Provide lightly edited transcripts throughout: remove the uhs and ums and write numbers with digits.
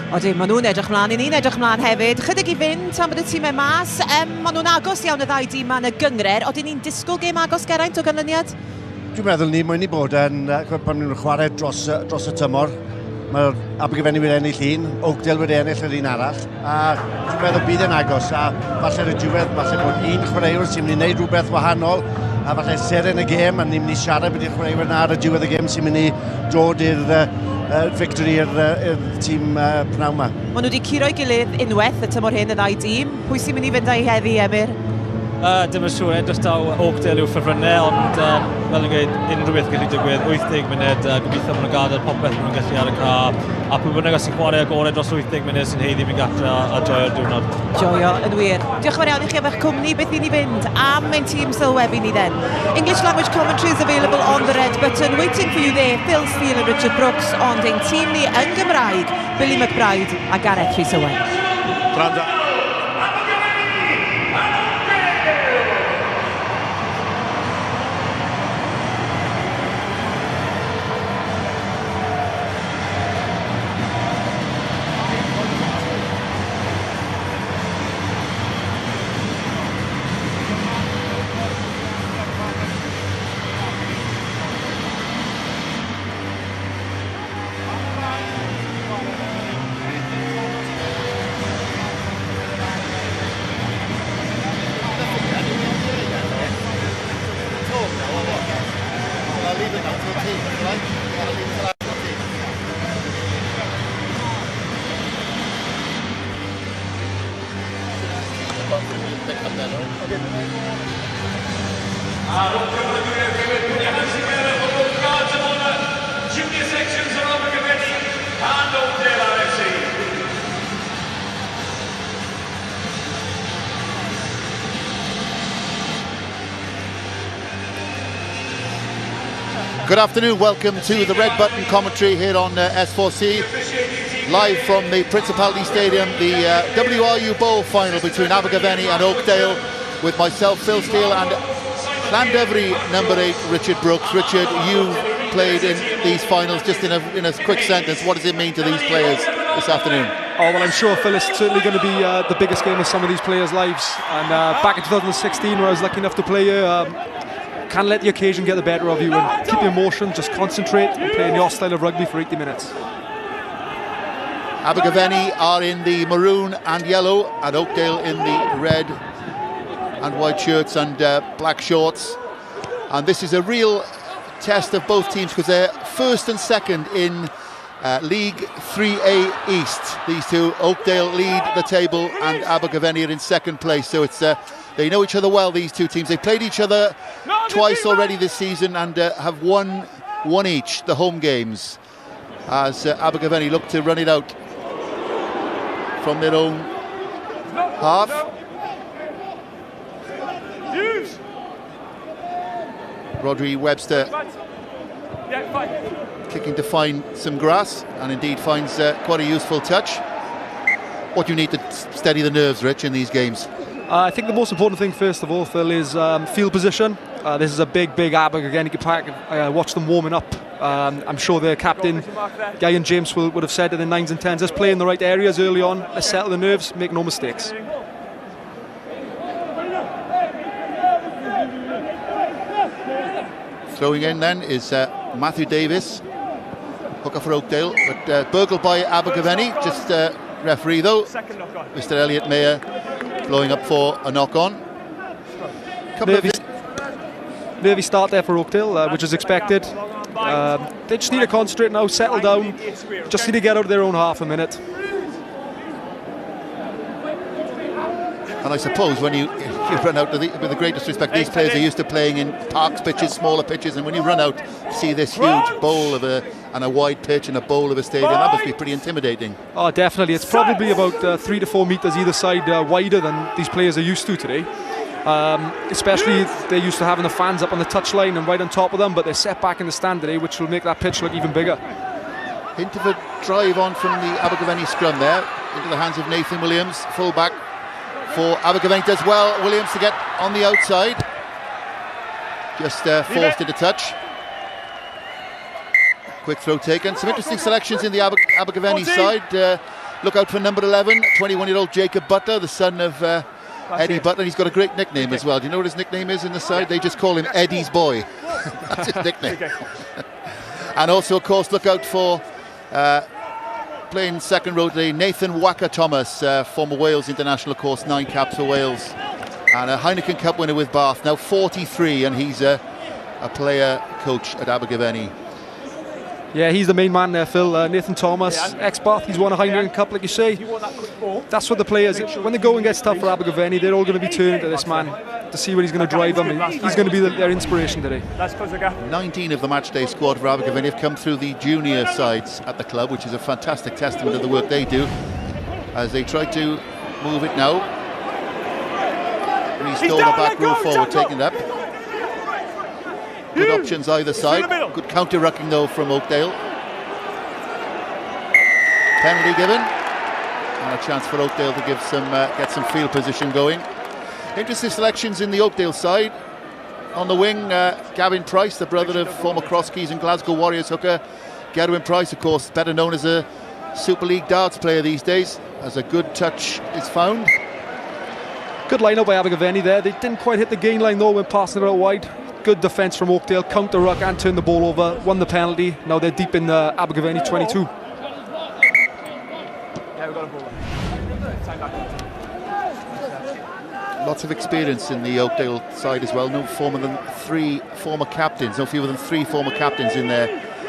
Odi, maen nhw'n edrych mlaen, ni'n edrych mlaen hefyd. Chydig I fynd tan bod y tîmau mas. Maen nhw'n agos iawn y ddau dîm ma'n y gyngred. Odi ni'n disgwyl gêm agos Geraint o ganlyniad? Dwi'n meddwl ni mwyn I bod yn pan nhw'n chwarae dros y tymor. Mae'r Abergavenny wedi ennill un, Oakdale wedi ennill yr un arall. A dwi'n meddwl bydd yn agos. A falle ar y diwedd, falle bod un chwaraewr sy'n mynd I wneud rhywbeth wahanol. A falle seren y gêm, a ni'n mynd I siarad beth i'r chwaraewyr na ar y diwedd y gêm sy'n mynd I dod i'r victory i'r tîm pnawn yma. Maen nhw wedi curo'i gilydd unwaith y tymor hyn y ddau dîm. Pwy sy'n mynd I fynd â'i heddi, Emyr? Dim yn siŵr, edrych daw Oakdale yw ffefrynnau, ond fel yn gweud, unrhyw beth gallu digwydd, 80 munud, gobeithio maen nhw'n gadael popeth maen nhw'n gallu ar y ca, a pwy bynnag os sy'n chwarae agored dros 80 munud sy'n heiddi mynd gatra a joio'r diwrnod. Joio, yn wir. Diolch yn fawr iawn I chi am eich cwmni, beth I ni fynd am ein tîm sylwebu ni then. English language commentary is available on the red button, waiting for you there, Phil Steele and Richard Brooks, ond ein tîm ni yn Gymraeg, Billy McBride a Gareth Rhys-Owen. Good afternoon, welcome to the Red Button commentary here on S4C. Live from the Principality Stadium, the WRU Bowl final between Abergavenny and Oakdale, with myself, Phil Steele, and Llandovery number 8, Richard Brooks. Richard, you played in these finals. Just in a quick sentence, what does it mean to these players this afternoon? Oh, well, I'm sure, Phil, it's certainly going to be the biggest game of some of these players' lives. And back in 2016, where I was lucky enough to play here, can't let the occasion get the better of you and keep your emotion, just concentrate and play in your style of rugby for 80 minutes. Abergavenny are in the maroon and yellow, and Oakdale in the red and white shirts and black shorts. And this is a real test of both teams because they're first and second in League 3A East. These two, Oakdale lead the table and Abergavenny are in second place. So it's they know each other well, these two teams. They played each other twice already this season and have won each, the home games, as Abergavenny look to run it out from their own half. Rodri Webster kicking to find some grass, and indeed finds quite a useful touch. What do you need to steady the nerves, Rich, in these games? I think the most important thing, first of all, Phil, is field position. This is a big Abergavenny pack. Watch them warming up. I'm sure their captain, Guy and James, would have said in the 9s and 10s, let's play in the right areas early on, let's settle the nerves, make no mistakes. Throwing in then is Matthew Davis, hooker for Oakdale, but burgled by Abergavenny. Just referee though, Mr. Elliot Mayer, blowing up for a knock-on. Nervy start there for Oakdale, which is expected. They just need to concentrate now, settle down, just need to get out of their own half a minute. And I suppose when you run out, with the greatest respect, these players are used to playing in parks pitches, smaller pitches, and when you run out, see this huge bowl of and a wide pitch and a bowl of a stadium, that must be pretty intimidating. Oh, definitely. It's probably about 3 to 4 metres either side wider than these players are used to today. Especially they're used to having the fans up on the touchline and right on top of them, but they're set back in the stand today, which will make that pitch look even bigger. Hint of a drive on from the Abergavenny scrum there, into the hands of Nathan Williams, full-back for Abergavenny. Does well, Williams, to get on the outside. Just forced into touch. Quick throw taken. Some interesting selections in the Abergavenny side. Look out for number 11, 21-year-old Jacob Butler, the son of Eddie Butler. He's got a great nickname as well. Do you know what his nickname is in the side? They just call him Eddie's Boy. That's his nickname. And also, of course, look out for playing second row today, Nathan Waka-Thomas, former Wales international, of course, 9 caps for Wales. And a Heineken Cup winner with Bath, now 43, and he's a player coach at Abergavenny. Yeah, he's the main man there, Phil. Nathan Thomas, ex-Bath, he's won a Heineken Cup, like you say. That's what the players, when the going gets tough for Abergavenny, they're all going to be turning to this man to see what he's going to drive them. He's going to be their inspiration today. 19 of the matchday squad for Abergavenny have come through the junior sides at the club, which is a fantastic testament to the work they do as they try to move it now. Restore the back row forward, taking it up. Good options either side. Good counter-rucking though from Oakdale. Penalty given. And a chance for Oakdale to give some get some field position going. Interesting selections in the Oakdale side. On the wing, Gavin Price, the brother of former Cross Keys and Glasgow Warriors hooker. Gerwin Price, of course, better known as a Super League darts player these days, as a good touch is found. Good line-up by Abergavenny there. They didn't quite hit the gain line though when passing it out wide. Good defence from Oakdale, counter-ruck and turn the ball over, won the penalty. Now they're deep in the Abergavenny 22. Yeah, we've got a ball. Lots of experience in the Oakdale side as well. No fewer than three former captains in their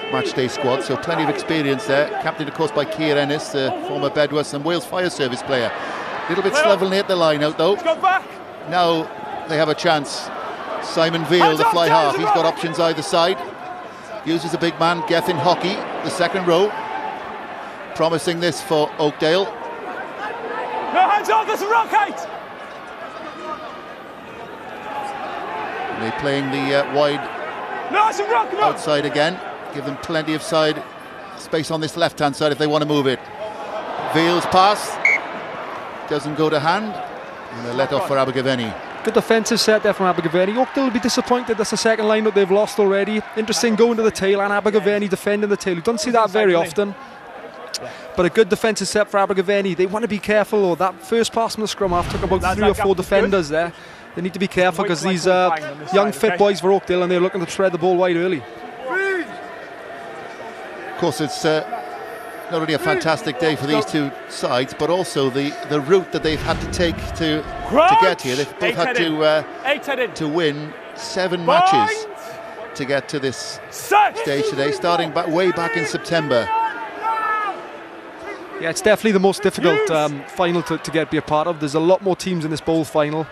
matchday squad, so plenty of experience there. Captained, of course, by Keir Ennis, the former Bedwas and Wales Fire Service player. A little bit slovenly at the line out though. Now they have a chance. Simon Veal, the fly half, he's got options either side. Uses a big man, Gethin Hockey, the second row. Promising this for Oakdale. No hands on, there's a rock height! They're playing the wide outside again. Give them plenty of side space on this left-hand side if they want to move it. Veal's pass doesn't go to hand, and they're let off for Abergavenny. Good defensive set there from Abergavenny. Oakdale will be disappointed. That's the second line that they've lost already. Interesting going to the tail, and Abergavenny defending the tail. You don't see that very often. But a good defensive set for Abergavenny. They want to be careful though. That first pass from the scrum half took about 3 or 4 defenders there. They need to be careful because these young fit boys for Oakdale, and they're looking to spread the ball wide early. Of course, it's not only a fantastic day for these two sides, but also the route that they've had to take to get here. They've both had to win 7 matches to get to this stage today, starting way back in September. Yeah, it's definitely the most difficult final to be a part of. There's a lot more teams in this bowl final.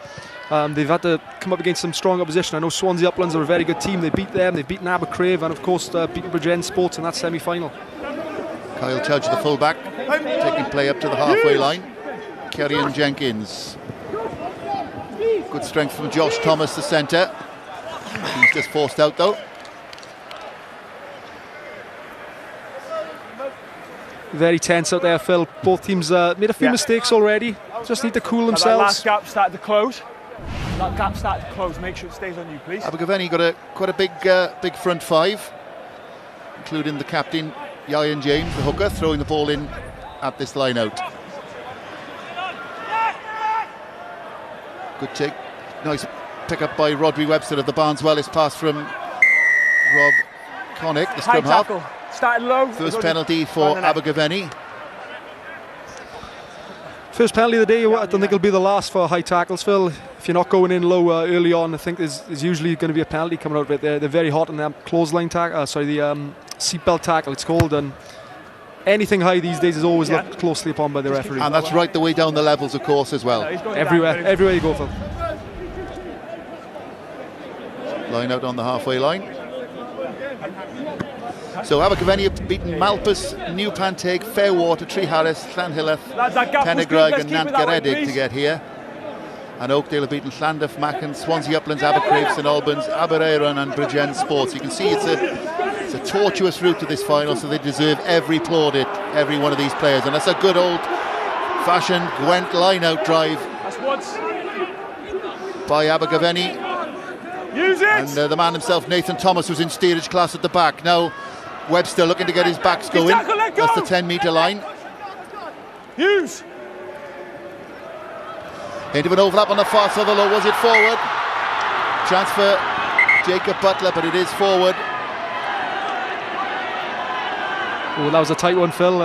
They've had to come up against some strong opposition. I know Swansea Uplands are a very good team. They beat them, they've beaten Abercrave, and of course beaten Bridgend Sports in that semi-final. Kyle Tudge, the fullback, taking play up to the halfway line. Kerryon Jenkins. Good strength from Josh Thomas, the centre. He's just forced out though. Very tense out there, Phil. Both teams made a few mistakes already. Just need to cool themselves. That last gap started to close. That gap started to close. Make sure it stays on you, please. Abergavenny got quite a big front 5, including the captain, Ian James, the hooker, throwing the ball in at this line out. Good take. Nice pick up by Rodri Webster of the Barneswellis pass from Rob Connick, the scrum half. Started low. First penalty for Abergavenny. First penalty of the day. I don't think it'll be the last for high tackles, Phil. If you're not going in low early on, I think there's usually going to be a penalty coming out of it. They're very hot in that clothesline tackle. The seatbelt tackle it's called, and anything high these days is always looked closely upon by the referee. And that's right the way down the levels, of course, as well. Everywhere you go, Phil. Line out on the halfway line. So Abergavenny have beaten Malpas, New Panteg, Fairwater, Treeharris, Llanhilleth, Pennegrag and Nant Garedig to get here. And Oakdale have beaten Llandaff, Machen, Swansea Uplands, Abercrave, St Albans, Abereiron and Bridgend Sports. You can see it's a tortuous route to this final, so they deserve every plaudit, every one of these players. And that's a good old-fashioned Gwent line-out drive by Abergavenny. Use it! And the man himself, Nathan Thomas, was in steerage class at the back. Now Webster looking to get his backs going. That's the 10-metre line. Hughes! Into an overlap on the far side of the low. Was it forward? Chance for Jacob Butler, but it is forward. Oh, that was a tight one, Phil.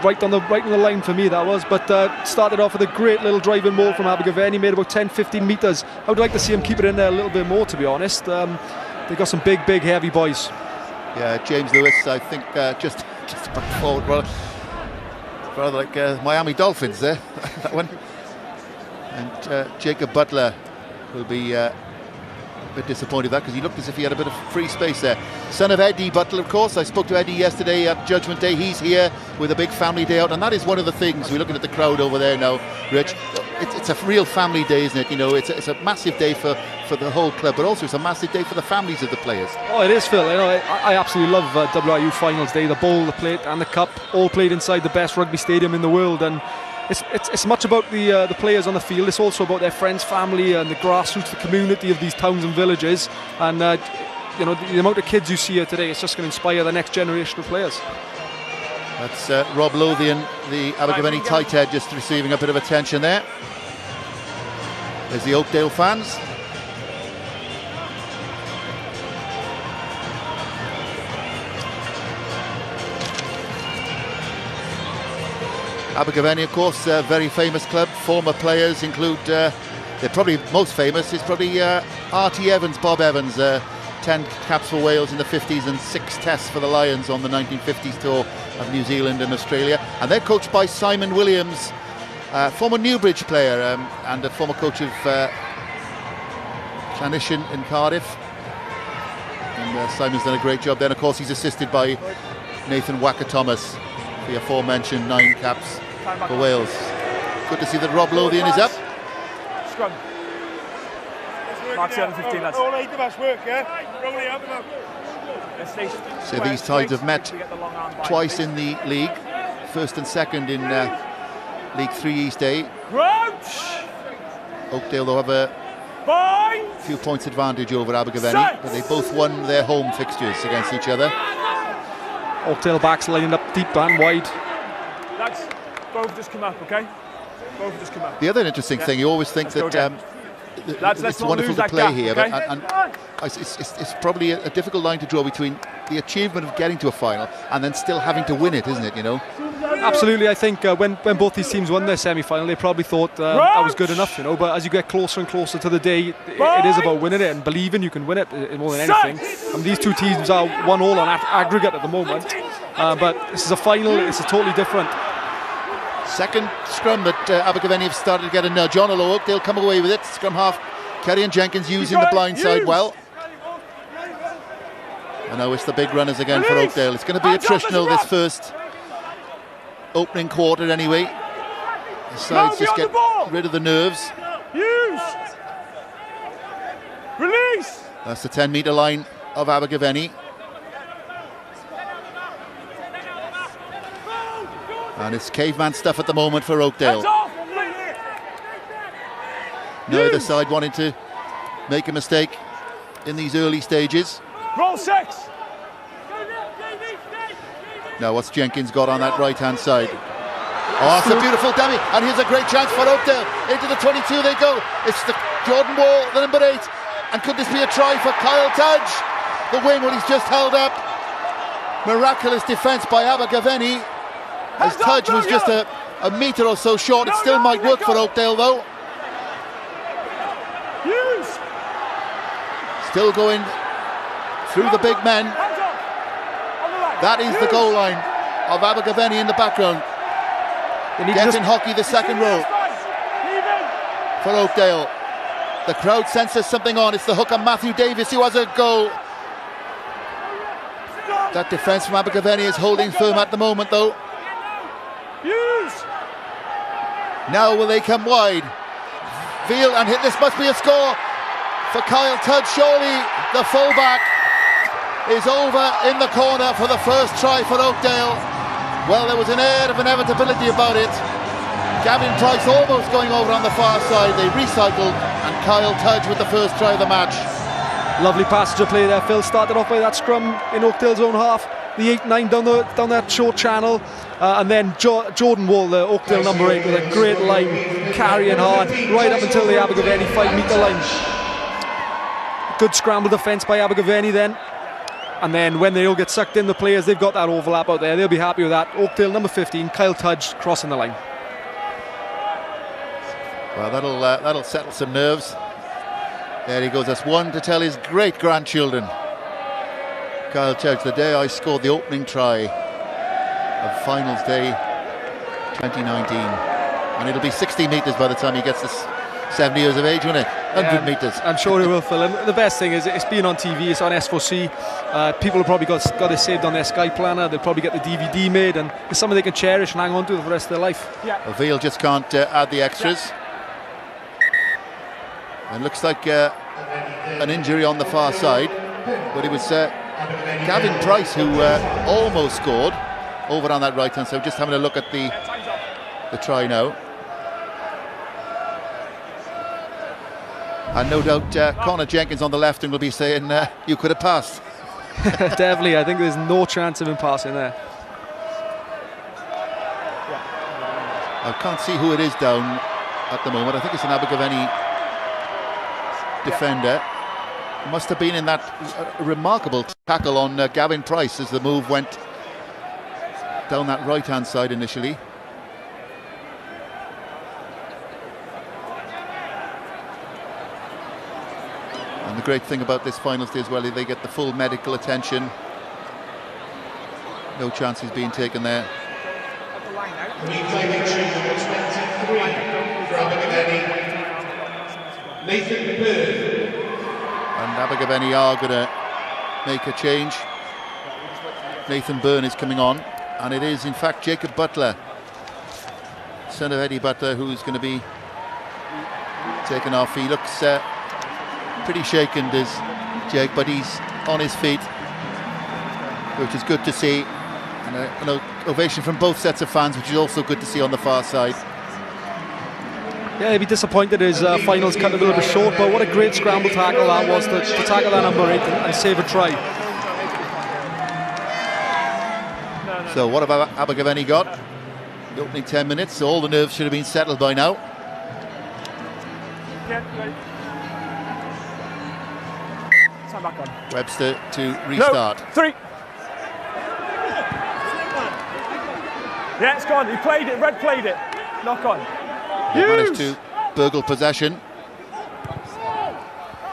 Right on the line for me, that was. But started off with a great little driving ball from Abergavenny, made about 10-15 metres. I would like to see him keep it in there a little bit more, to be honest. They've got some big, heavy boys. Yeah, James Lewis, I think, just back forward. Well, rather like Miami Dolphins there, that one. And Jacob Butler will be a bit disappointed with that because he looked as if he had a bit of free space there. Son of Eddie Butler, of course. I spoke to Eddie yesterday at Judgment Day. He's here with a big family day out, and that is one of the things. We're looking at the crowd over there now, Rich. It's a real family day, isn't it? You know, it's a massive day for the whole club, but also it's a massive day for the families of the players. Oh, it is, Phil. You know, I absolutely love WRU Finals Day. The bowl, the plate, and the cup, all played inside the best rugby stadium in the world, and it's much about the players on the field. It's also about their friends, family, and the grassroots, the community of these towns and villages. And you know, the amount of kids you see here today, it's just going to inspire the next generation of players. That's Rob Lothian, the Abergavenny tight head, just receiving a bit of attention there. There's the Oakdale fans. Abergavenny, of course, a very famous club. Former players include, they're probably most famous is probably R.T. Evans, Bob Evans, 10 caps for Wales in the 50s and 6 tests for the Lions on the 1950s tour of New Zealand and Australia. And they're coached by Simon Williams, former Newbridge player and a former coach of Clannishan in Cardiff. And Simon's done a great job then. Of course, he's assisted by Nathan Wacker-Thomas, the aforementioned 9 caps for Wales. Good to see that Rob Lothian is up. Scrum. Mark 7-15, lads. So these sides have met twice in the league, first and second in League 3 East A. Oakdale, though, have a few points advantage over Abergavenny, but they both won their home fixtures against each other. Oakdale backs lined up deep and wide. Lads, both just come up, okay? Both just come up. The other interesting thing, you always think that it's wonderful to play here, okay? but and it's probably a difficult line to draw between the achievement of getting to a final and then still having to win it, isn't it? You know. Absolutely, I think when both these teams won their semi-final, they probably thought that was good enough, you know. But as you get closer and closer to the day, it is about winning it and believing you can win it more than anything. And these two teams are 1-1 on aggregate at the moment, but this is a final. It's a totally different. Second scrum that Abergavenny have started to get a nudge on, although Oakdale come away with it. Scrum half, Kerry Jenkins using the blind side well. And now it's the big runners again for Oakdale. It's going to be attritional this first opening quarter anyway. The sides just get rid of the nerves. Release! That's the 10-metre line of Abergavenny. And it's caveman stuff at the moment for Oakdale. Neither side wanting to make a mistake in these early stages. Roll 6! Now what's Jenkins got on that right-hand side? Oh, it's a beautiful dummy, and here's a great chance for Oakdale. Into the 22 they go. It's the Jordan Wall, the number 8. And could this be a try for Kyle Tudge? The wing, when he's just held up. Miraculous defence by Abergavenny. As Tudge was just a metre or so short. It still might work for Oakdale though. Still going through the big men. That is the goal line of Abergavenny in the background. Getting hockey the second row for Oakdale. The crowd senses something on. It's the hooker Matthew Davis who has a go. That defence from Abergavenny is holding firm at the moment though. Now will they come wide? Veal and hit. This must be a score for Kyle Tudge. Surely the fullback is over in the corner for the first try for Oakdale. Well, there was an air of inevitability about it. Gavin Price almost going over on the far side. They recycled, and Kyle Tudge with the first try of the match. Lovely passage of play there, Phil. Started off by that scrum in Oakdale's own half. the 8-9 down that short channel, and then Jordan Wall, the Oakdale number 8, with a great line, carrying hard right up until the Abergavenny 5-metre line. Good scramble defence by Abergavenny then. And then when they all get sucked in, the players, they've got that overlap out there. They'll be happy with that. Oakdale number 15, Kyle Tudge, crossing the line. Well, that'll settle some nerves. There he goes. That's one to tell his great-grandchildren. Kyle Tudge, the day I scored the opening try of Finals Day 2019. And it'll be 60 metres by the time he gets this 70 years of age, won't it? 100 metres. I'm sure he will, Phil. And the best thing is it's been on TV, it's on S4C. People have probably got it saved on their Sky Planner. They'll probably get the DVD made, and it's something they can cherish and hang on to for the rest of their life. Yeah. Well, Veal just can't add the extras. And looks like an injury on the far side, but it was Gavin Price who almost scored over on that right hand side. Just having a look at the try now. And no doubt Conor Jenkins on the left and will be saying you could have passed. Definitely, I think there's no chance of him passing there. I can't see who it is down at the moment. I think it's an Abergavenny defender. Must have been in that remarkable tackle on Gavin Price as the move went down that right hand side initially. And the great thing about this finals day as well is they get the full medical attention. No chances being taken there. And Abergavenny are going to make a change. Nathan Byrne is coming on, and it is in fact Jacob Butler, son of Eddie Butler, who's going to be taken off. He looks pretty shaken, does Jake, but he's on his feet, which is good to see. And an ovation from both sets of fans, which is also good to see on the far side. Yeah, he'd be disappointed his finals cut a little bit short, but what a great scramble tackle that was to tackle that number 8 and save a try. So what have Abergavenny got? The opening 10 minutes, so all the nerves should have been settled by now. Stand back on. Webster to restart. No, 3. Yeah, it's gone. He played it. Red played it. Knock on. They managed to burgle possession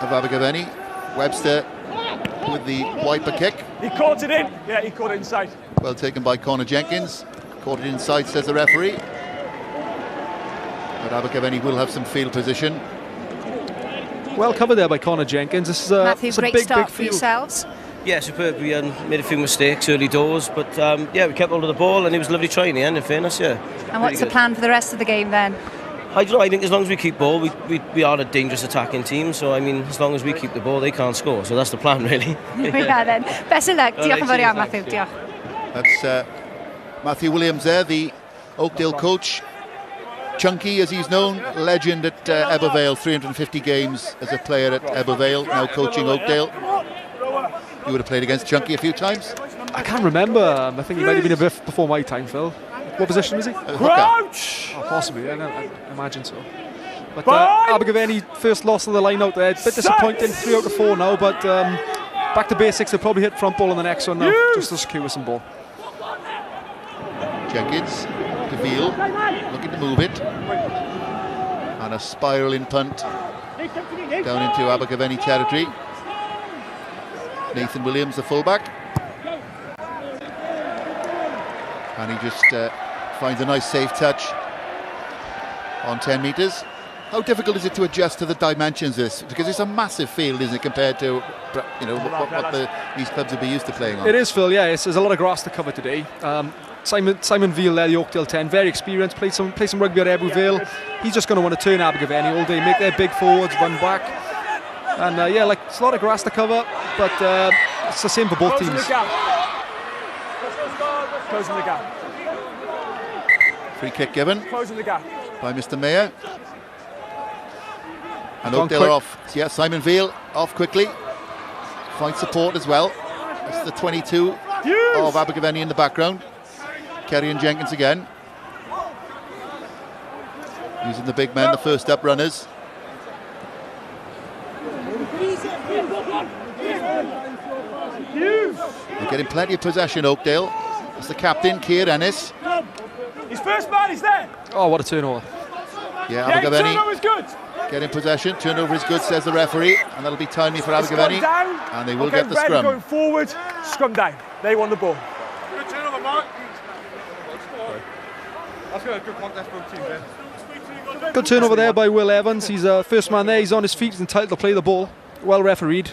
of Abergavenny. Webster with the wiper kick. He caught it in. Yeah, he caught it inside. Well taken by Conor Jenkins. Caught it inside, says the referee. But Abergavenny will have some field position. Well covered there by Conor Jenkins. This is Matthew, it's a great big start for field. yourselves. Yeah, superb. We made a few mistakes early doors, but yeah, we kept hold of the ball, and it was a lovely try in the end, in fairness, yeah. And what's the plan for the rest of the game then? I don't know, I think as long as we keep ball, we are a dangerous attacking team, so I mean, as long as we keep the ball, they can't score, so that's the plan, really. Yeah, then. Best of luck. Diolch yn fawr iawn, Matthew. Diolch. That's Matthew Williams there, the Oakdale coach. Chunky, as he's known, legend at Ebervale, 350 games as a player at Ebervale, now coaching Oakdale. You would have played against Chunky a few times? I can't remember. I think he might have been a bit before my time, Phil. What position was he? Crouch! Oh, possibly, yeah, I imagine so. But Abergavenny, first loss of the line out there. A bit disappointing, 3 out of 4 now, but back to basics. They'll probably hit front ball on the next one now, just to secure some ball. Jenkins to Veal, looking to move it. And a spiralling punt down into Abergavenny territory. Nathan Williams, the fullback. And he just finds a nice safe touch on 10 metres. How difficult is it to adjust to the dimensions of this? Because it's a massive field, isn't it, compared to what these clubs would be used to playing on? It is, Phil, yeah. There's a lot of grass to cover today. Simon Veal there, the Oakdale 10, very experienced, played some rugby at Ebervale. He's just going to want to turn Abergavenny all day, make their big forwards run back. And yeah, like, it's a lot of grass to cover, but it's the same for both teams. Closing the gap. Free kick given Closing the gap. by Mr. Mayer. And Oakdale are off. So yeah, Simon Veal off quickly. Finds support as well. It's the 22 of Abergavenny in the background. Kerry and Jenkins again. Using the big men, the first up runners. They're getting plenty of possession, Oakdale. It's the captain, Keir Ennis. His first man is there. Oh, what a turnover. Yeah, Abergavenny turnover's good. getting possession. Turnover is good, says the referee, and that'll be timely for Abergavenny. And they will get the scrum. Going forward, scrum down. They won the ball. Good turnover, Mark. That's good contest for the team, Ben. Good turnover there by Will Evans. He's first man there. He's on his feet. He's entitled to play the ball. Well refereed.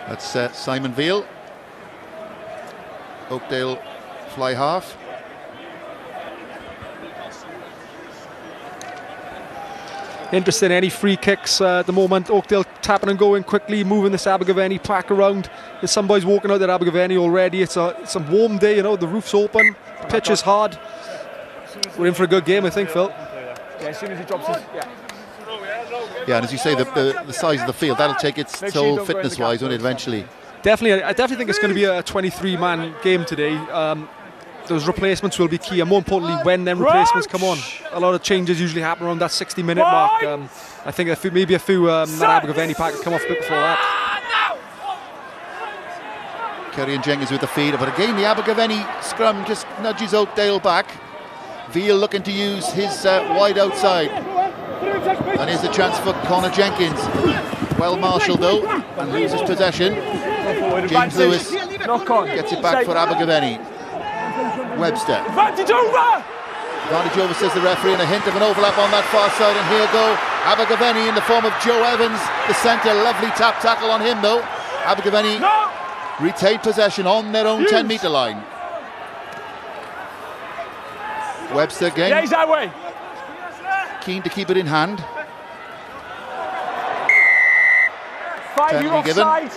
That's Simon Veal. Oakdale fly half. Interesting, any free kicks at the moment. Oakdale tapping and going quickly, moving this Abergavenny pack around. There's some boys walking out at Abergavenny already. It's a warm day, you know, the roof's open, the pitch is hard. We're in for a good game, I think, Phil. Yeah, as soon as he drops his... Yeah, and as you say, the size of the field, that'll take its toll fitness-wise, won't it, eventually? Definitely, I definitely think it's going to be a 23-man game today. Those replacements will be key, and more importantly, when them replacements come on. A lot of changes usually happen around that 60-minute mark. I think maybe a few that Abergavenny pack could come off a bit before that. Kerry and Jenkins with the feeder, but again the Abergavenny scrum just nudges Oakdale back. Veal looking to use his wide outside. And here's a chance for Connor Jenkins. Well marshalled though, and loses possession. James Lewis gets it back for Abergavenny. Webster. Advantage over! Advantage over, says the referee, and a hint of an overlap on that far side. And here go Abergavenny in the form of Joe Evans, the centre. Lovely tap tackle on him though. Abergavenny retained possession on their own 10-metre line. Webster again. Yeah, he's that way. Keen to keep it in hand. 5, you're offside.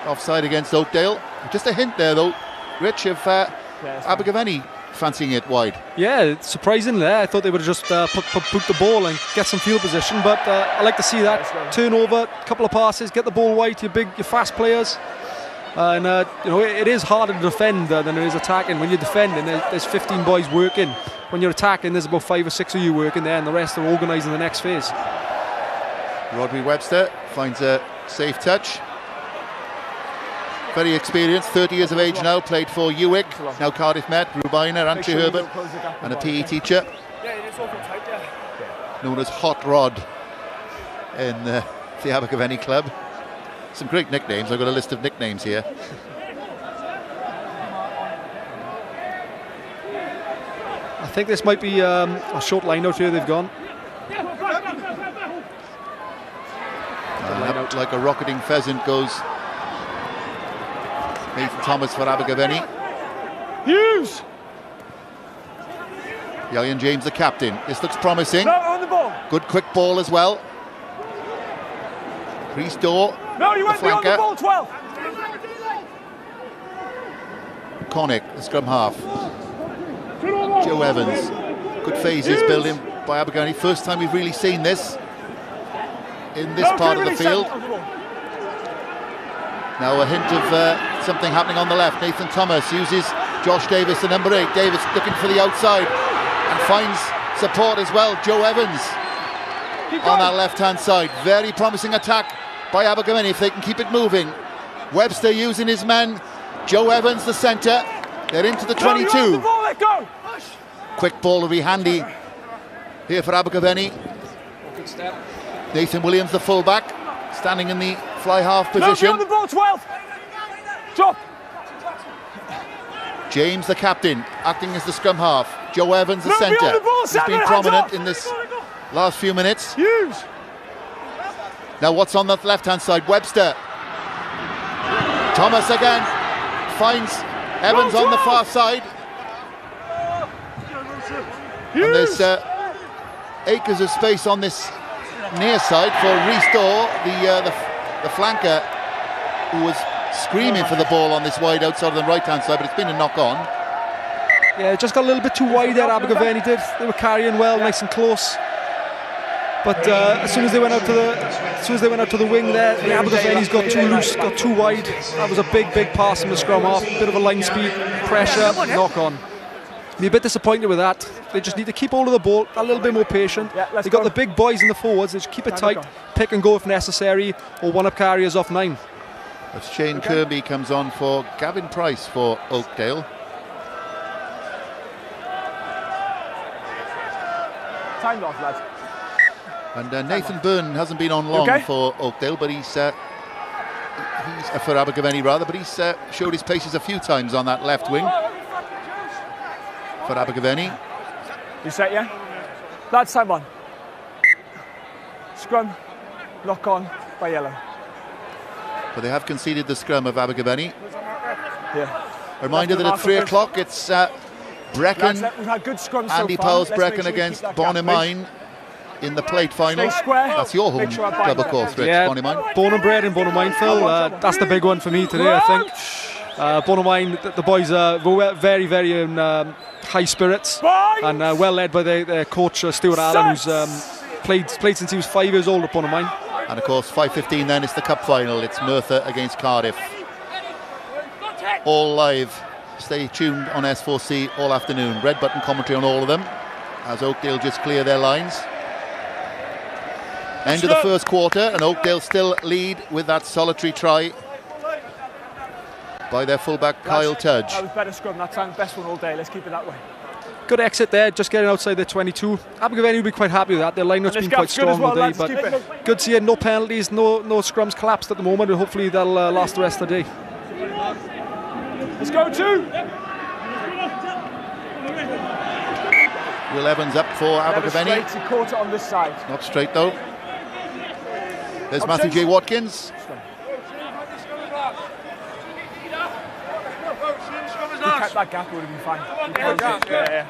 Offside against Oakdale. Just a hint there though, Rich, of Abergavenny fancying it wide. Yeah, surprisingly there. I thought they would have just put the ball and get some field position, but I like to see that. Turnover, couple of passes, get the ball wide, your fast players. And you know, it is harder to defend than it is attacking. When you're defending, there's 15 boys working. When you're attacking, there's about 5 or 6 of you working there, and the rest are organising the next phase. Rodri Webster finds a safe touch. Very experienced, 30 years of age now, played for Uwick, now Cardiff Met, Rubina, Antwi Herbert, and a PE teacher, known as Hot Rod in the Abergavenny club. Some great nicknames. I've got a list of nicknames here. I think this might be a short line out here they've gone. Up like a rocketing pheasant goes Nathan Thomas for Abergavenny. Hughes! Ian James the captain. This looks promising. No, on the ball. Good quick ball as well. Crease door. No, you went beyond the ball, 12. Connick, the scrum half. Joe Evans. Good phases building by Abergavenny. First time we've really seen this in this part of the field. Now a hint of something happening on the left. Nathan Thomas uses Josh Davis, the number 8. Davis looking for the outside and finds support as well. Joe Evans on that left-hand side. Very promising attack by Abergavenny if they can keep it moving. Webster using his men. Joe Evans, the centre. They're into the 22. No, the ball, let go. Quick ball will be handy here for Abergavenny. Nathan Williams, the fullback, standing in the fly half position. No, the ball, 12. Drop. James, the captain, acting as the scrum half. Joe Evans, the centre. He's been prominent in this last few minutes. Hughes. Now what's on the left-hand side? Webster. Thomas again finds Evans on the far side. And there's acres of space on this near side for Rhys Dorr, the flanker, who was screaming for the ball on this wide outside of the right-hand side, but it's been a knock-on. Yeah, just got a little bit too wide there, Abergavenny did. They were carrying well, nice and close. But as soon as they went out to the wing there, the Abergavenny's got too loose, got too wide. That was a big pass from the scrum half. Bit of a line speed, pressure, knock on. Be a bit disappointed with that. They just need to keep hold of the ball, a little bit more patient. They got the big boys in the forwards. They just keep it tight, pick and go if necessary, or one-up carriers off 9. As Shane Kirby comes on for Gavin Price for Oakdale. Time off, lads. And Nathan Byrne hasn't been on long for Oakdale, but he's for Abergavenny rather, but he's showed his paces a few times on that left wing for Abergavenny. You set, yeah? Lads, time on. Scrum, knock on by yellow. But they have conceded the scrum of Abergavenny. Yeah. A reminder that at 3 o'clock it's Brecon, lads, we've had good scrums Andy so far. Powell's Let's Brecon make sure we against keep that gap, Bonamine in the plate final. Stay square. That's your home Make sure I bind club, of that. course, Rich. Yeah, Bonamine. born and bred in Bonamine, Phil. That's the big one for me today, I think. Bonamine, the boys were very in high spirits and well led by their coach Stuart Allen, who's played since he was 5 years old at Bonamine. And of course 5:15 then it's the cup final. It's Merthyr against Cardiff. All live. Stay tuned on S4C all afternoon. Red button commentary on all of them as Oakdale just clear their lines. End of the first quarter, and Oakdale still lead with that solitary try by their fullback Kyle Tudge. That was better scrum that time, best one all day. Let's keep it that way. Good exit there, just getting outside their 22. Abergavenny will be quite happy with that. Their lineup's been quite strong today, but good seeing no penalties, no scrums collapsed at the moment, and hopefully that'll last the rest of the day. Let's go 2. Will Evans up for Abergavenny. He caught it on this side. Not straight though. There's Matthew J. Watkins. If he kept that gap, it would have been fine. Yeah.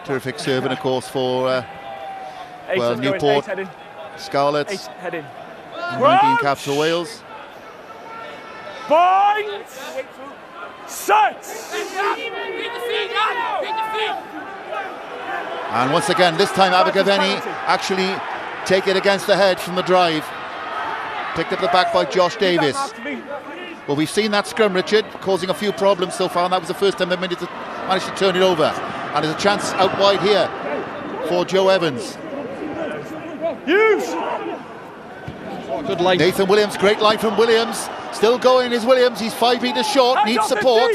Terrific serve, and of course for Newport Scarlets. 8 head in. 19 caps for Wales. Bind! Set! And once again, this time Abergavenny actually take it against the head from the drive. Picked up the back by Josh Davis. Well, we've seen that scrum, Richard, causing a few problems so far, and that was the first time they managed to turn it over. And there's a chance out wide here for Joe Evans. Use! Good line. Nathan Williams, great line from Williams. Still going is Williams, he's 5 metres short, needs support.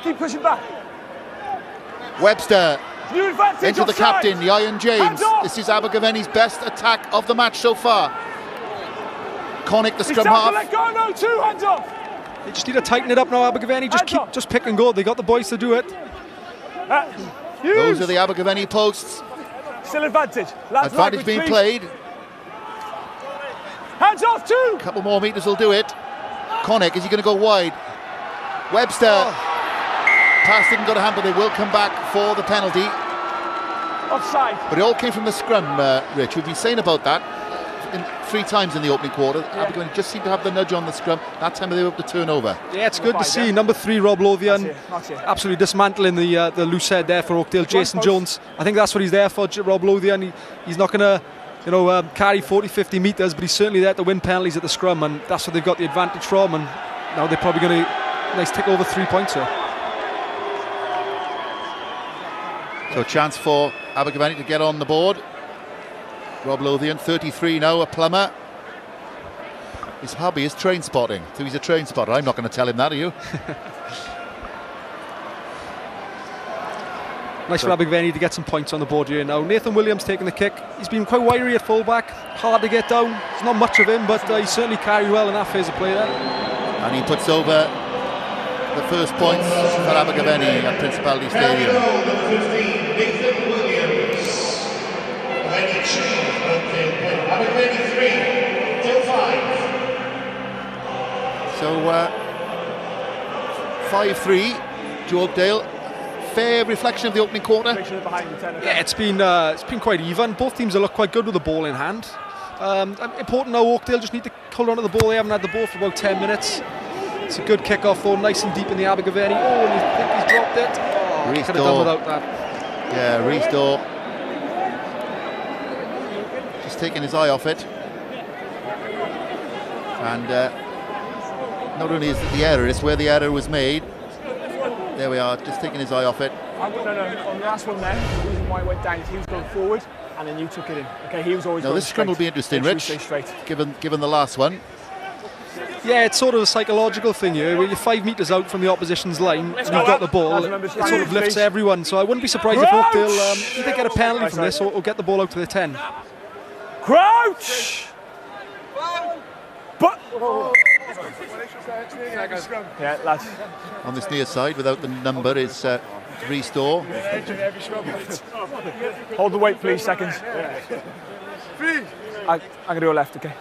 Keep pushing back. Webster into the offside. captain, Ian James. This is Abergavenny's best attack of the match so far. Connick, the scrum half. Let go, no, 2 hands off. They just need to tighten it up now, Abergavenny. Just pick and go. They got the boys to do it. Those are the Abergavenny posts. Still advantage. Lads, advantage being played. Hands off, 2. A couple more metres will do it. Connick, is he going to go wide? Webster. Pass didn't go to hand, but they will come back for the penalty. Offside. But it all came from the scrum, Rich. We've been saying about that 3 times in the opening quarter. Abergavenny just seemed to have the nudge on the scrum. That time they were able to turn over. Yeah, it's good to see. Number 3, Rob Lothian, absolutely dismantling the loose head there for Oakdale. Jason Jones, I think that's what he's there for, Rob Lothian. He's not going to carry 40-50 metres, but he's certainly there to win penalties at the scrum, and that's what they've got the advantage from, and now they're probably going to tick over 3 points here. So a chance for Abergavenny to get on the board. Rob Lothian, 33 now, a plumber. His hobby is train spotting, so he's a train spotter. I'm not going to tell him that, are you? Nice for Abergavenny to get some points on the board here now. Nathan Williams taking the kick. He's been quite wiry at fullback, hard to get down. There's not much of him, but he certainly carried well in that phase of play there. And he puts over the first points for Abergavenny at Principality Stadium. Nathan Williams. Abergavenny 3 till 5. So 5-3 to Oakdale. Fair reflection of the opening quarter. Yeah, it's been quite even. Both teams have looked quite good with the ball in hand. Important now, Oakdale just need to hold on to the ball. They haven't had the ball for about 10 minutes. It's a good kick-off though, nice and deep in the Abergavenny. Oh, and you think he's dropped it. Oh, Rhys could have done without that. Yeah, Rhys Daw just taking his eye off it. And not only is it the error, it's where the error was made. There we are, just taking his eye off it. No, on the last one there, the reason why it went down is he was going forward and then you took it in. Okay, he was always Now going this scrum will be interesting, Rich, given the last one. Yeah, it's sort of a psychological thing here. Where you're 5 metres out from the opposition's line and you've got the ball, it sort of lifts everyone. So I wouldn't be surprised if Oakdale either get a penalty from this or get the ball out to the 10. Crouch! But yeah, lads. On this near side, without the number, is Rhys Daw. Hold the weight, please. Seconds. I'm gonna go left, okay?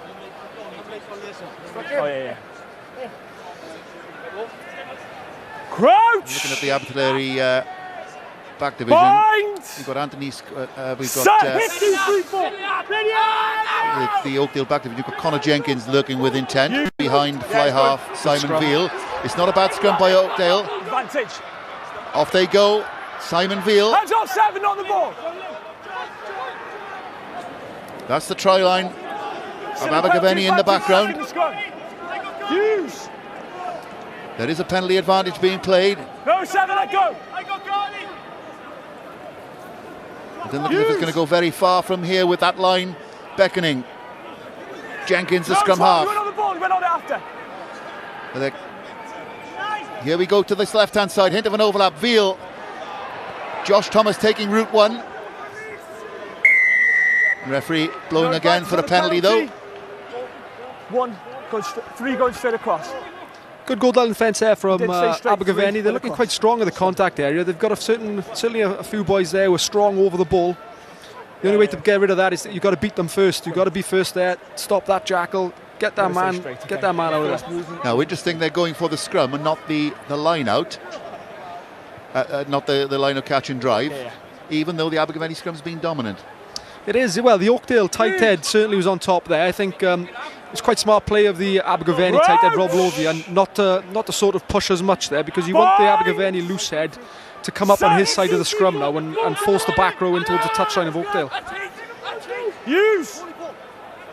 Oh yeah. Crouch! Looking at the Abertillery back division. Bind! We've got Anthony. We've got the Oakdale back division. We've got Connor Jenkins lurking with intent behind fly half Simon Veal. It's not a bad scrum by Oakdale. Advantage. Off they go. Simon Veal. Hands off 7, not the ball. That's the try line of Abergavenny in the background. Hughes. There is a penalty advantage being played. No, 7, let go. It doesn't look as if it's going to go very far from here with that line beckoning. Jenkins, the scrum half. He went on the ball, he went on it after. Here we go to this left-hand side, hint of an overlap. Veal. Josh Thomas taking route 1. Referee blowing again for a penalty though. 3 going straight across. Good goal down the fence there from Abergavenny. They're looking quite strong in the contact area. They've got certainly a few boys there who are strong over the ball. The only way to get rid of that is that you've got to beat them first. You've got to be first there, stop that jackal, get that man out of there. Now interesting, they're going for the scrum and not the line out. Not the line of catch and drive, even though the Abergavenny scrum's been dominant. It is. Well, the Oakdale tight head certainly was on top there. I think it's quite smart play of the Abergavenny tight head, Rob Lovey, and not to sort of push as much there, because you want the Abergavenny loose head to come up on his side of the scrum now and force the back row in towards the touchline of Oakdale. Use.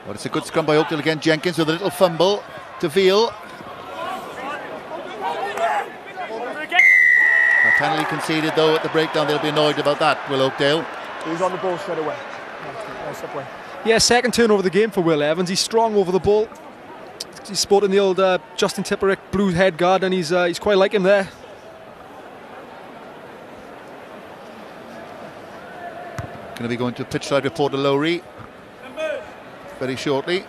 Well, it's a good scrum by Oakdale again. Jenkins with a little fumble to Veal. A penalty conceded though at the breakdown. They'll be annoyed about that, Will Oakdale. He was on the ball straight away. Away. Yeah, second turnover of the game for Will Evans. He's strong over the ball. He's sporting the old Justin Tipperick blue head guard, and he's quite like him there. Going to be going to pitch side report to Lowry very shortly.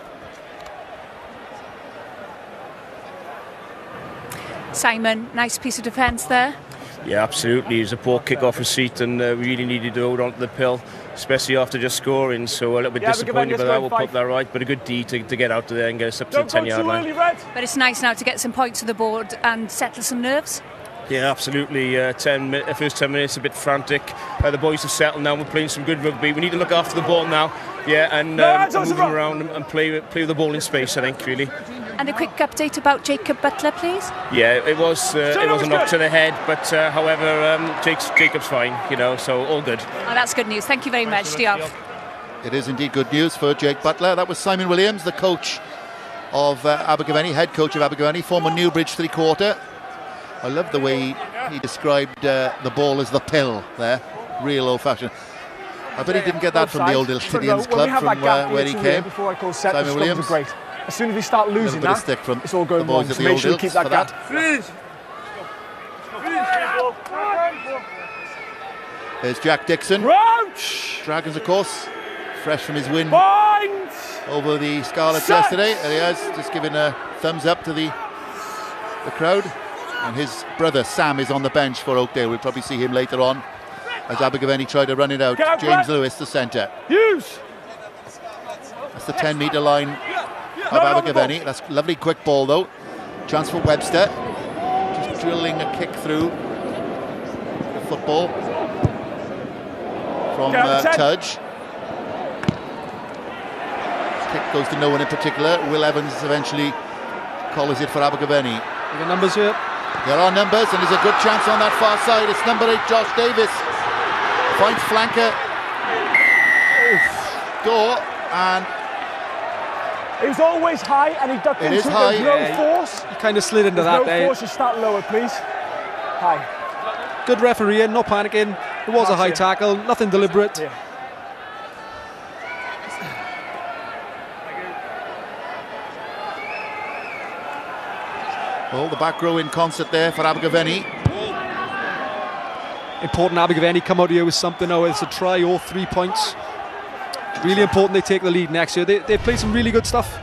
Simon, nice piece of defence there. Yeah, absolutely. It was a poor kick-off receipt, and we really needed to hold on to the pill, especially after just scoring. So a little bit disappointed by that. We'll put that right, but a good D to get out of there and get us up to the 10-yard line. But it's nice now to get some points to the board and settle some nerves. Yeah, absolutely. First 10 minutes a bit frantic. The boys have settled now. We're playing some good rugby. We need to look after the ball now. Yeah, and move around and play with the ball in space, I think, really. And a quick update about Jacob Butler, please. Yeah, it was a knock to the head, but however, Jacob's fine, so all good. Oh, that's good news. Thank you very much, Diolch. It is indeed good news for Jake Butler. That was Simon Williams, the coach of Abergavenny, head coach of Abergavenny, former Newbridge three-quarter. I love the way he described the ball as the pill there, real old-fashioned. I bet he didn't get that from the old Ilstinians club, from where he came. Simon Williams. Great. As soon as we start losing that, stick from it's all going the boys wrong. of So the make old sure you keep that gap. There's Jack Dixon. Crouch! Dragons, of course, fresh from his win Bind! over the Scarlets yesterday. There he is, just giving a thumbs up to the crowd. And his brother Sam is on the bench for Oakdale. We'll probably see him later on as Abergavenny try to run it out. James Lewis, the centre. Use! That's the 10-metre line of Abergavenny. That's a lovely quick ball though. Chance for Webster. Just drilling a kick through the football from Tudge. Kick goes to no one in particular. Will Evans eventually collars it for Abergavenny. You got numbers here? There are numbers, and there's a good chance on that far side. It's number 8, Josh Davis. Finds flanker. Door, and it was always high, and he ducked into it. High. There's no force. You kind of slid into There's that no there. force, just start lower, please. High. Good refereeing, no panicking. It was a high tackle, nothing deliberate. Yeah. Well, the back row in concert there for Abergavenny. Important Abergavenny come out here with something now. It's a try or 3 points. Really important they take the lead next year. They've played some really good stuff.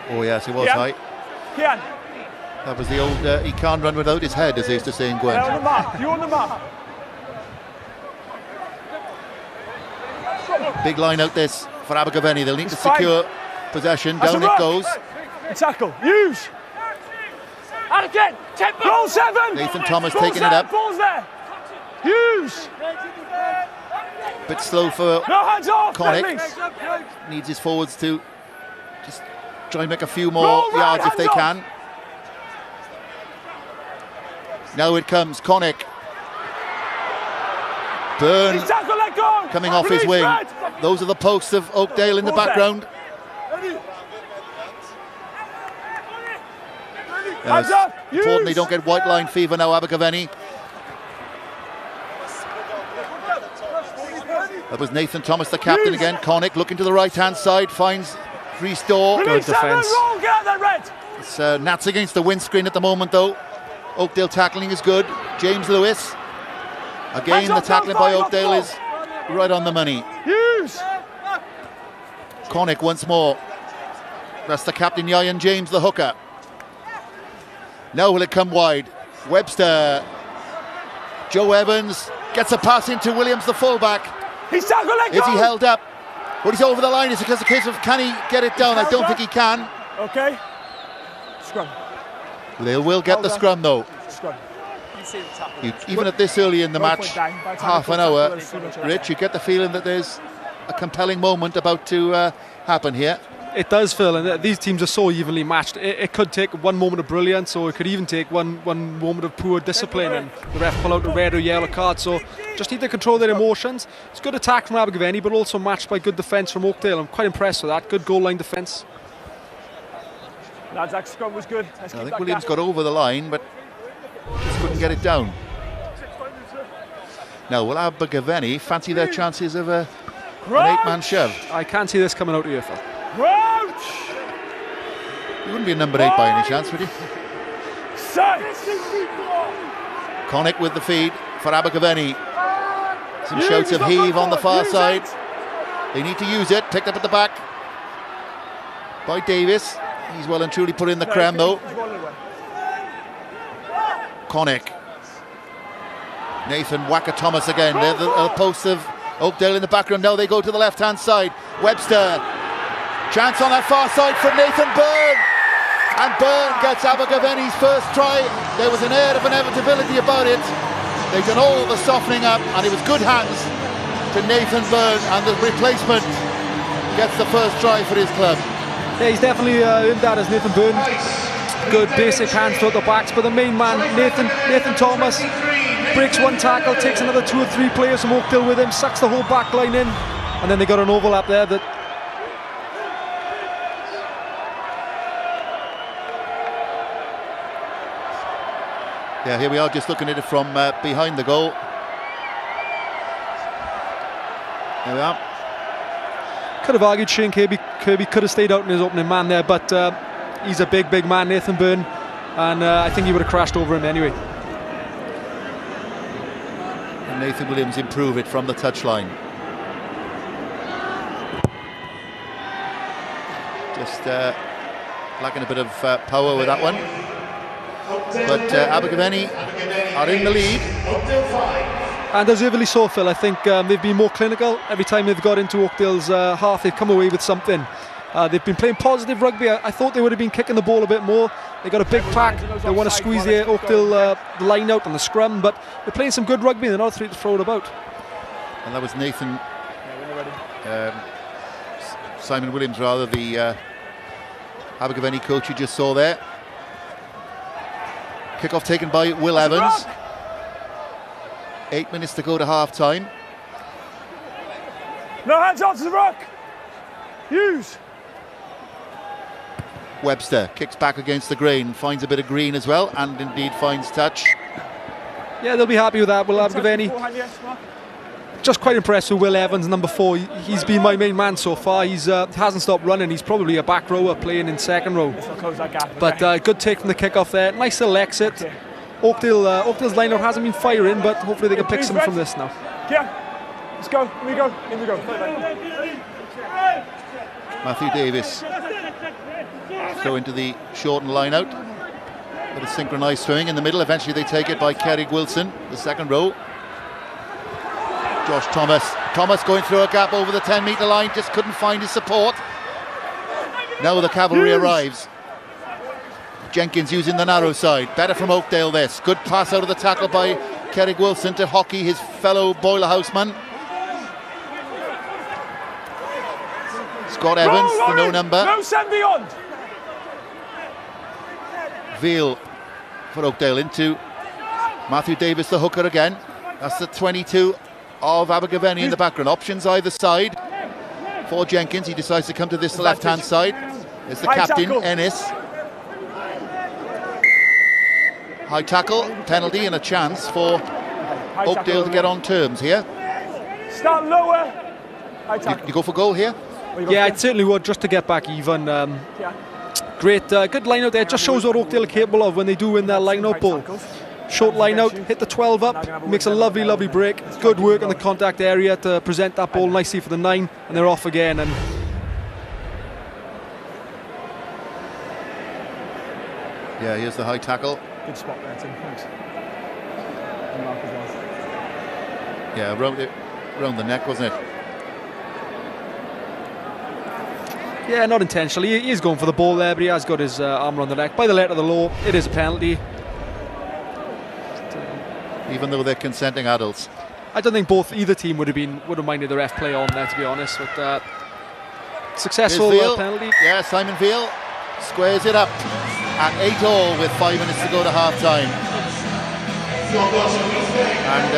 Oh yes, he was high. Kian. That was the old, he can't run without his head, as they used to say in Gwent. On the mark. You on the mark. Big line out this for Abergavenny. They'll need to secure possession. Down it goes. Tackle. Use. And again. Goal 7. Nathan Thomas taking it up. Ball's there. Use. Bit slow for No hands off. Connick. Needs his forwards to just try and make a few more yards if they can. Now it comes, Connick. Byrne coming off his wing. Those are the posts of Oakdale in the background. It's important they don't get white line fever now, Abergavenny. That was Nathan Thomas, the captain again. Connick looking to the right-hand side, finds Rhys Dorr. Good defence. It's Nats against the windscreen at the moment, though. Oakdale tackling is good. James Lewis. Again, the tackling by Oakdale is right on the money. Connick once more. That's the captain, Yayan James, the hooker. Now will it come wide? Webster. Joe Evans gets a pass into Williams, the fullback. He's tackled. Is he held up? But he's over the line. It's because the case of can he get it down? I don't think he can. Okay. Scrum. They will get the scrum though. Scrum. Even at this early in the match, half an hour, Rich, you get the feeling that there's a compelling moment about to happen here. It does, Phil, and these teams are so evenly matched. It could take one moment of brilliance, or it could even take one moment of poor discipline, and the ref pull out a red or yellow card. So just need to control their emotions. It's good attack from Abergavenny, but also matched by good defence from Oakdale. I'm quite impressed with that. Good goal line defence. Lads, that scrum was good. I think Williams got over the line, but just couldn't get it down. Now, will Abergavenny fancy their chances of an 8-man shove? I can't see this coming out here, Phil. Crouch! You wouldn't be a number 8 by any chance, would you? Connick with the feed for Abergavenny. Some shouts of heave on the far side. They need to use it. Picked up at the back by Davis. He's well and truly put in the creme though. Connick. Nathan Wacker Thomas again. They're the posts of Oakdale in the background. Now they go to the left-hand side. Webster. Chance on that far side for Nathan Byrne. And Byrne gets Abergavenny's first try. There was an air of inevitability about it. They've done all the softening up, and it was good hands to Nathan Byrne, and the replacement gets the first try for his club. Yeah, he's definitely earned that as Nathan Byrne. Good basic hands throughout the backs, but the main man, Nathan Thomas, breaks one tackle, takes another 2 or 3 players from Oakdale with him, sucks the whole back line in, and then they got an overlap there that yeah, here we are just looking at it from behind the goal. There we are. could have argued Shane Kirby could have stayed out in his opening man there, but he's a big man, Nathan Byrne, and I think he would have crashed over him anyway. And Nathan Williams improve it from the touchline. Just lacking a bit of power with that one. But Abergavenny are in the lead. And deservedly so, Phil. I think they've been more clinical. Every time they've got into Oakdale's half, they've come away with something. They've been playing positive rugby. I thought they would have been kicking the ball a bit more. They got a big pack. They want to squeeze the Oakdale line out on the scrum, but they're playing some good rugby. They're not afraid to throw it about. And that was Nathan already. Simon Williams, rather, the Abergavenny coach you just saw there. Kick-off taken by Will Evans. 8 minutes to go to half-time. No hands on to the rock. Hughes. Webster kicks back against the grain, finds a bit of green as well, and indeed finds touch. Yeah, they'll be happy with that. Will Abergavenny. Just quite impressed with Will Evans, number 4. He's been my main man so far. He's hasn't stopped running. He's probably a back rower playing in second row. But good take from the kick-off there. Nice little exit. Okay. Oakdale's lineup hasn't been firing, but hopefully they can pick some from this now. Yeah, let's go. In we go. In we go. Matthew Davis throw into the shortened line out. Bit of synchronised throwing in the middle. Eventually they take it by Cerrig Wilson, the second row. Josh Thomas going through a gap over the 10-metre line, just couldn't find his support. Now the cavalry arrives. Jenkins using the narrow side. Better from Oakdale this. Good pass out of the tackle by Cerrig Wilson to Hockey, his fellow Boiler Houseman. Scott Evans, the no number. No send beyond. Veal for Oakdale into Matthew Davis, the hooker again. That's the 22 of Abergavenny in the background. Options either side for Jenkins. He decides to come to this left-hand side. It's the captain, Ennis. High tackle, penalty, and a chance for Oakdale to get on terms here. Start lower. You go for goal here? Yeah, I certainly would, just to get back even. Great, good line out there. Just shows what Oakdale are capable of when they do win their line-out ball. Short line out, hit the 12 up, makes a lovely, lovely break. Good work on the contact area to present that ball nicely for the 9, and they're off again. And yeah, here's the high tackle. Good spot there, Tim. Thanks. Yeah, around the neck, wasn't it? Yeah, not intentionally. He is going for the ball there, but he has got his arm around the neck. By the letter of the law, it is a penalty. Even though they're consenting adults. I don't think either team would have minded the ref play on there, to be honest. But successful penalty. Yeah, Simon Veal squares it up at 8-all with 5 minutes to go to half time. And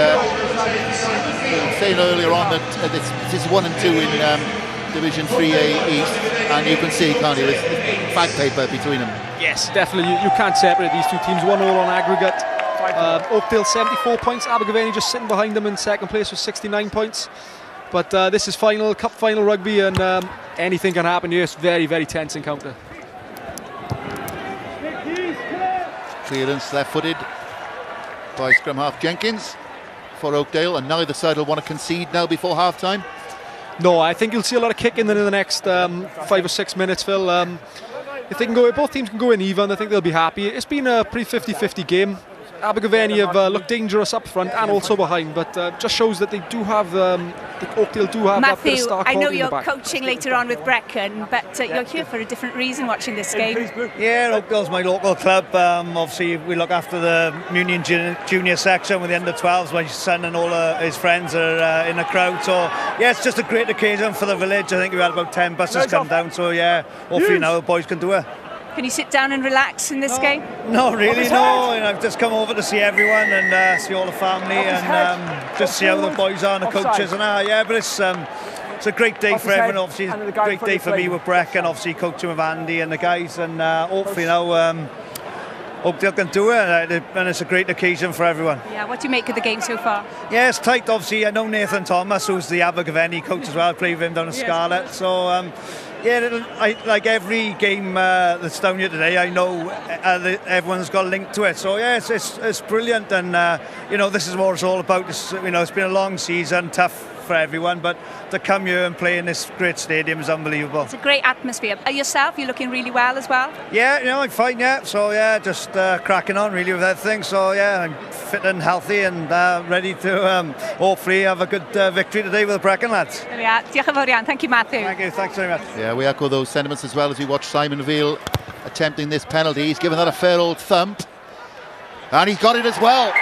we were saying earlier on that this is 1 and 2 in Division 3A East, and you can see, can't you, there's bag paper between them. Yes, definitely. You can't separate these two teams. 1-all on aggregate. Oakdale 74 points. Abergavenny just sitting behind them in second place with 69 points. But this is cup final rugby, and anything can happen here. It's very, very tense encounter. Clearance left-footed by scrum half Jenkins for Oakdale, and neither side will want to concede now before half-time. No, I think you'll see a lot of kicking in the next 5 or 6 minutes, Phil. If they can go, both teams can go in even, I think they'll be happy. It's been a pretty 50-50 game. Abergavenny have looked dangerous up front and also behind, but just shows that they do have, Oakdale do have that bit of star quality. I know you're coaching later on with Brecon, but you're here for a different reason watching this game. Yeah, Oakdale's my local club. Obviously, we look after the Union Junior section with the under-12s. My son and all his friends are in the crowd. So, yeah, it's just a great occasion for the village. I think we had about 10 buses come down. So, yeah, hopefully now the boys can do it. Can you sit down and relax in this game? No, really, no. And I've just come over to see everyone and see all the family and just see how the boys are and the coaches. And yeah, but it's a great day for everyone. Obviously, it's a great day for me with Breck and obviously coaching with Andy and the guys. And hopefully now Oakdale can do it, and it's a great occasion for everyone. Yeah, what do you make of the game so far? Yeah, it's tight. Obviously, I know Nathan Thomas, who's the Abergavenny coach as well. I played with him down at Scarlet. So. Yeah, like every game that's down here today, I know everyone's got a link to it. So yeah, it's brilliant, and this is what it's all about. It's been a long season, tough for everyone, but to come here and play in this great stadium is unbelievable. It's a great atmosphere. Yourself, you're looking really well as well. Yeah, I'm fine. Yeah, so yeah, just cracking on really with everything. So yeah, I'm fit and healthy and ready to hopefully have a good victory today with the Brecon lads. Yeah, diolch yn fawr iawn. Thank you, Matthew. Thank you. Thanks very much. Yeah, we echo those sentiments as well as we watch Simon Veal attempting this penalty. He's given that a fair old thump, and he's got it as well.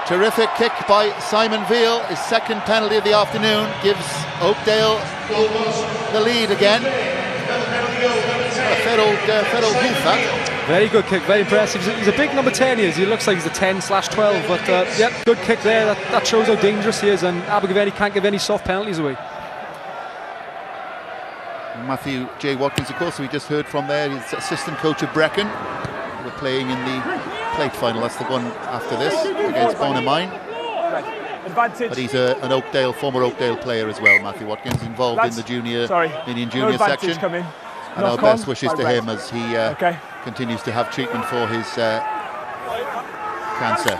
Terrific kick by Simon Veal. His second penalty of the afternoon gives Oakdale the lead again. A fair old hoof, that. Very good kick, very impressive. He's a big number 10 he is. He looks like he's a 10/12, but yep, good kick there. That shows how dangerous he is, and Abergavenny can't give any soft penalties away. Matthew J. Watkins, of course, we just heard from there. He's assistant coach of Brecon. We're playing in the plate final. That's the one after this against Bonamine. But he's an former Oakdale player as well. Matthew Watkins involved in the Indian junior section. And our best wishes to him as he continues to have treatment for his cancer.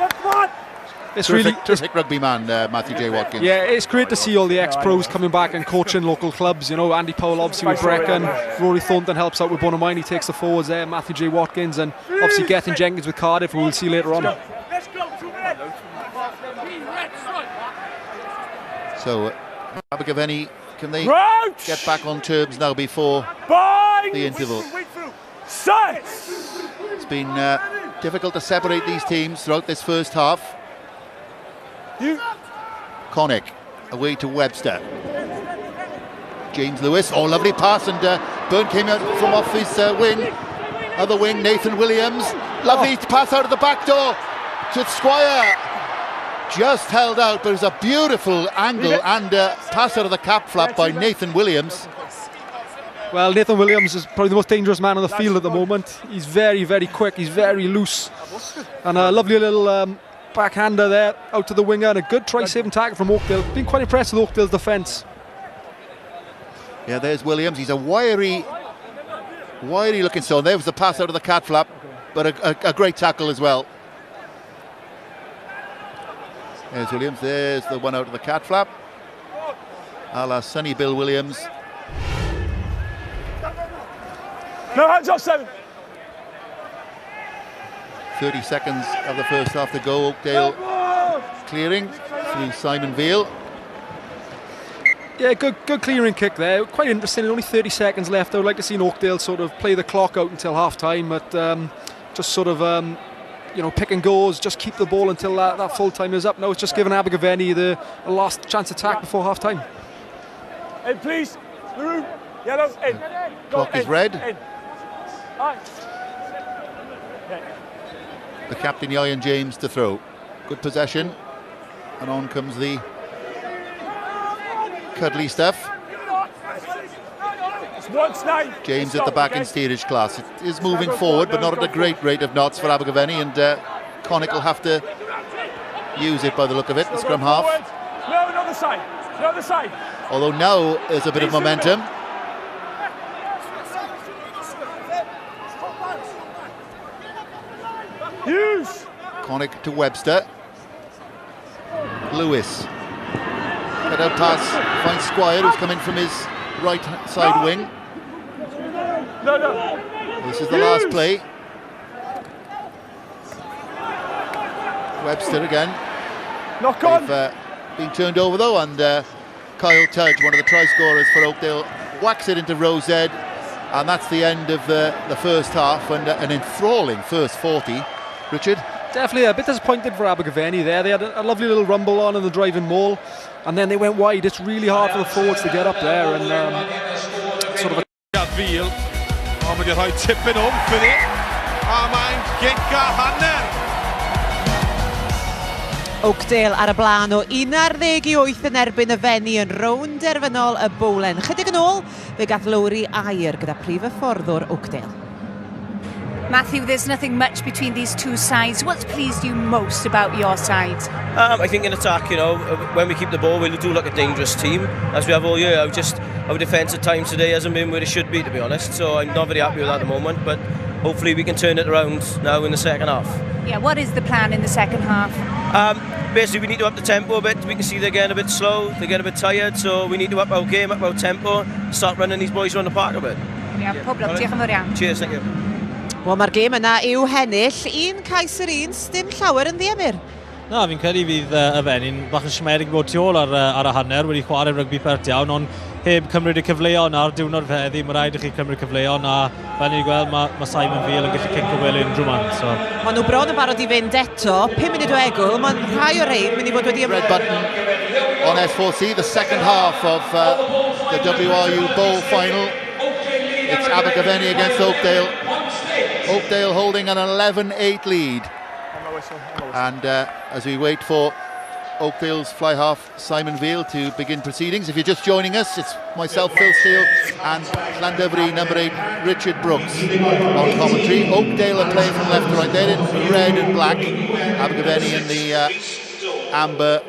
It's terrific rugby man, Matthew J. Watkins. Yeah, it's great to see all the ex-pros coming back and coaching local clubs. You know, Andy Powell obviously with Brecon, Rory Thornton helps out with Bonamine, he takes the forwards there, Matthew J. Watkins, and obviously Gethin Jenkins with Cardiff, who we'll see later on. So, Abergavenny, can they get back on terms now before the interval? It's been difficult to separate these teams throughout this first half. Connick away to Webster. James Lewis, lovely pass, and Byrne came out from off his wing. Other wing, Nathan Williams. Lovely pass out of the back door to Squire. Just held out, but it was a beautiful angle and pass out of the cap flap by Nathan Williams. Well, Nathan Williams is probably the most dangerous man on the field at the moment. He's very, very quick, he's very loose. And a lovely little backhander there out to the winger, and a good try-saving tackle from Oakdale. Been quite impressed with Oakdale's defence. Yeah, there's Williams. He's a wiry looking stone. There was the pass out of the cat flap, but a great tackle as well. There's Williams. There's the one out of the cat flap. A la Sonny Bill Williams. No hands off, 7. 30 seconds of the first half to go. Oakdale clearing through Simon Veal. Yeah, good clearing kick there. Quite interesting. Only 30 seconds left. I would like to see Oakdale sort of play the clock out until half time, but just sort of pick and goes, just keep the ball until that full time is up. Now it's just giving Abergavenny the last chance attack before half time. Hey, please, Maroon, yellow, in. Clock is red. The captain, Ian James, to throw. Good possession, and on comes the cuddly stuff. James at the back in steerage class. It is moving forward, but not at a great rate of knots for Abergavenny, and Connick will have to use it by the look of it, the scrum half. No, another side. Another side. Although now there's a bit of momentum. Connick to Webster. Lewis. Head out pass, finds Squire, who's come in from his right side wing. This is the last play. Webster again. Knock on. They've been turned over though, and Kyle Tudge, one of the try scorers for Oakdale, whacks it into row Z, and that's the end of the first half, and an enthralling first 40. Richard? Definitely a bit disappointed for Abergavenny there. They had a lovely little rumble on in the driving maul, and then they went wide. It's really hard for the forwards to get up there, and sort of a Veal. Mae wedi rhoi tipyn fyny, a mae'n giga hanner. Oakdale ar y blaen o 11-8 yn erbyn y Fenni yn rownd derfynol y Bowlen. Chydig yn ôl, fe gath lowri air gyda prif hyfforddwr Oakdale. Matthew, there's nothing much between these two sides. What's pleased you most about your side? I think in attack, when we keep the ball, we'll do like a dangerous team, as we have all year. Our defence at times today hasn't been where it should be, to be honest, so I'm not very happy with that at the moment, but hopefully we can turn it around now in the second half. Yeah, what is the plan in the second half? Basically, we need to up the tempo a bit. We can see they're getting a bit slow, they're getting a bit tired, so we need to up our game, up our tempo, start running these boys around the park a bit. Yeah, pob lwc, diolch yn fawr iawn. Cheers, thank you. Wel, mae'r gêm yna i'w hennill. Un cais yr un, dim llawer yn ddiemyr. Na, fi'n credu fydd y feny'n bach yn siomedig bod tu ôl ar y hanner, wedi chwarae rygbi pert iawn, ond heb cymryd y cyfleon ar diwrnod feddi, mae rhaid i chi cymryd cyfleon, a fel ni'n gweld, mae Simon Veal yn gallu cinco gwely unrhyw man. So. Maen nhw bron yn barod i fynd eto, 5 munud o egl, mae'n rhai o rein mynd i fod wedi... Red button on S4C, the second half of the WRU Bowl final. It's Abergavenny against Oakdale. Oakdale holding an 11-8 lead. And as we wait for Oakdale's fly half Simon Veal to begin proceedings, if you're just joining us, it's myself, Phil Steele, and Llandovery number 8, Richard Brooks on commentary. Oakdale are playing from left to right. They're in red and black. Abergavenny in the amber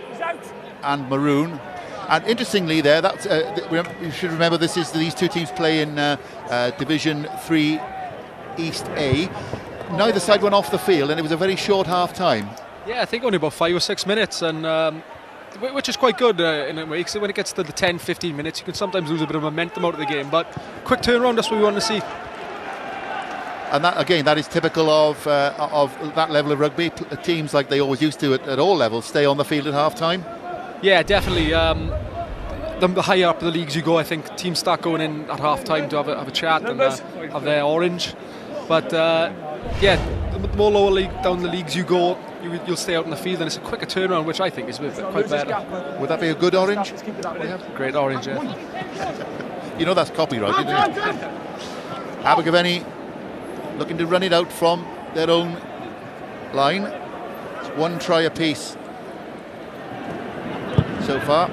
and maroon. And interestingly there, that's, you should remember these two teams play in Division 3 East A. Neither side went off the field, and it was a very short half-time. Yeah, I think only about 5 or 6 minutes, and which is quite good in a way, because when it gets to the 10-15 minutes, you can sometimes lose a bit of momentum out of the game, but quick turnaround, that's what we want to see. And that, again, that is typical of that level of rugby. Teams, like they always used to at all levels, stay on the field at half-time. Yeah, definitely. The higher up the leagues you go, I think teams start going in at half-time to have a chat and have their orange. But yeah, the more lower league down the leagues you go, you'll stay out in the field, and it's a quicker turnaround, which I think is quite better. Would that be a good orange? Great orange, yeah. You know that's copyright, isn't it? Abergavenny looking to run it out from their own line. It's 1 try apiece so far.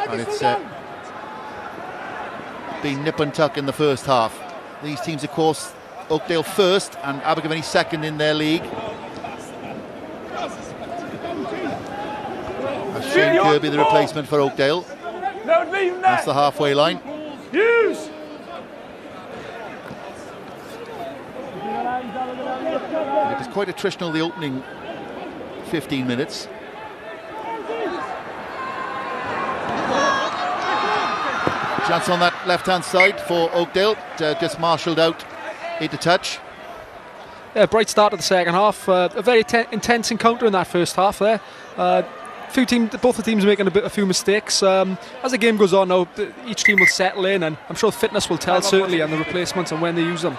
And it's been nip and tuck in the first half. These teams, of course, Oakdale first and Abergavenny second in their league. That's Shane Kirby, the replacement for Oakdale. That's the halfway line. And it was quite attritional the opening 15 minutes. Chance on that left-hand side for Oakdale, just marshalled out into touch. Yeah, bright start of the second half. A very intense encounter in that first half there. Both the teams making a few mistakes. As the game goes on now, each team will settle in, and I'm sure fitness will tell certainly, and the replacements and when they use them.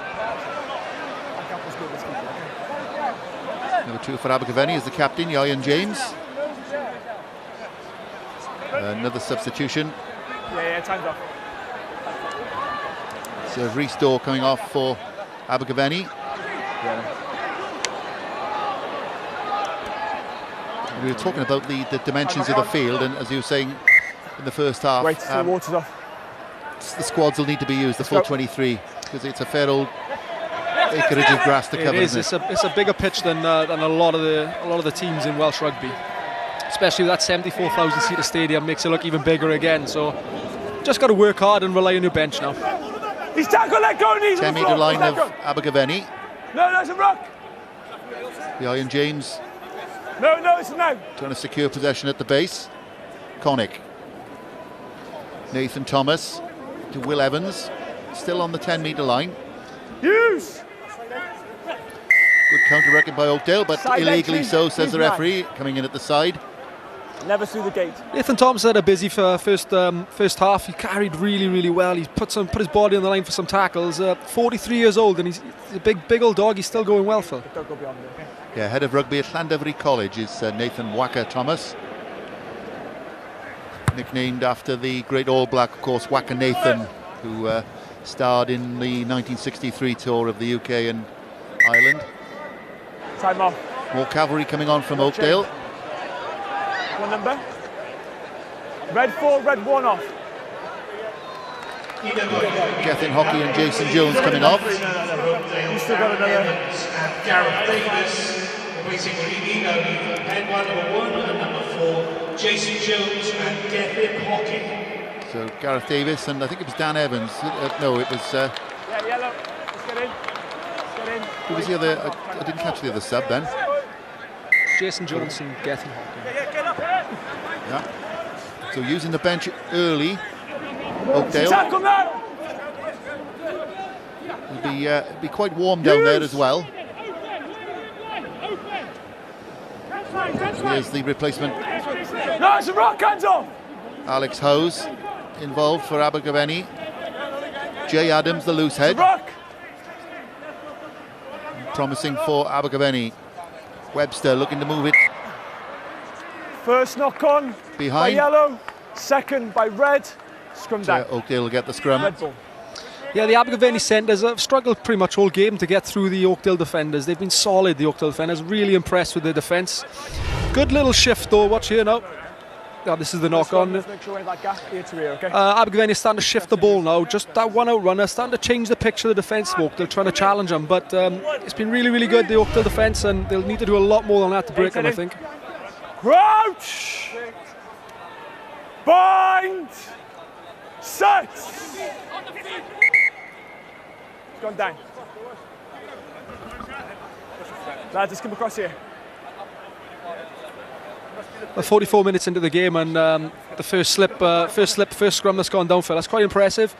Number 2 for Abergavenny is the captain, Ian James. Another substitution. Yeah, time's off. So Rhys Dorr coming off for Abergavenny. We were talking about the dimensions of the field, and as you were saying in the first half, the water's off. The squads will need to be used, the full 23, because it's a fair old acreage of grass to cover. It is. It's a bigger pitch than a lot of the teams in Welsh rugby. Especially with that 74,000 seater stadium, makes it look even bigger again. So just got to work hard and rely on your bench now. He's tackled, let go, knees 10 metre line of Abergavenny. No, it's a rock. Ian James. No, it's a no. Trying to secure possession at the base. Connick. Nathan Thomas to Will Evans. Still on the 10 metre line. Use. Good counter record by Oakdale, but side illegally so, says the referee, coming in at the side. Never through the gate. Nathan Thomas had a busy first half. He carried really well. He's put his body on the line for some tackles. 43 years old, and he's a big old dog. He's still going well, Phil. Don't go beyond it. Yeah, head of rugby at Llandovery College is Nathan Waka Thomas. Nicknamed after the great All Black, of course, Waka Nathan, who starred in the 1963 tour of the UK and Ireland. Time off. More cavalry coming on from Oakdale. One number. Red 4, red 1 off. Gethin Hockey and Jason Jones coming off. You still got another. Gareth Davis, waiting illegally for head number 1 and number 4, Jason Jones and Gethin Hockey. So Gareth Davis and I think it was Dan Evans. No, it was. Yeah, yellow. Let's get in. Who was the other? I didn't catch the other sub then. Jason Jones and Gethin Hockey. Yeah. So using the bench early, Oakdale. It'll be quite warm down there as well. Here's the replacement. No, it's a rock, hands off! Alex Howes involved for Abergavenny. Jay Adams, the loose head. Promising for Abergavenny. Webster looking to move it. First knock on behind. By yellow, second by red. Scrum down. Oakdale will get the scrum. Red ball. Yeah, the Abergavenny centres have struggled pretty much all game to get through the Oakdale defenders. They've been solid, the Oakdale defenders. Really impressed with their defence. Good little shift though, watch here now. Oh, this is the knock on. Let's make sure we have that gap ear to ear, okay? Abergavenny is starting to shift the ball now. Just that one out runner, starting to change the picture of the defence of Oakdale, trying to challenge them. But it's been really, really good, the Oakdale defence, and they'll need to do a lot more than that to break them, I think. Crouch! Bind! Set! It's gone down. Lads, let's come across here. 44 minutes into the game, and the first scrum that's gone down for that's quite impressive.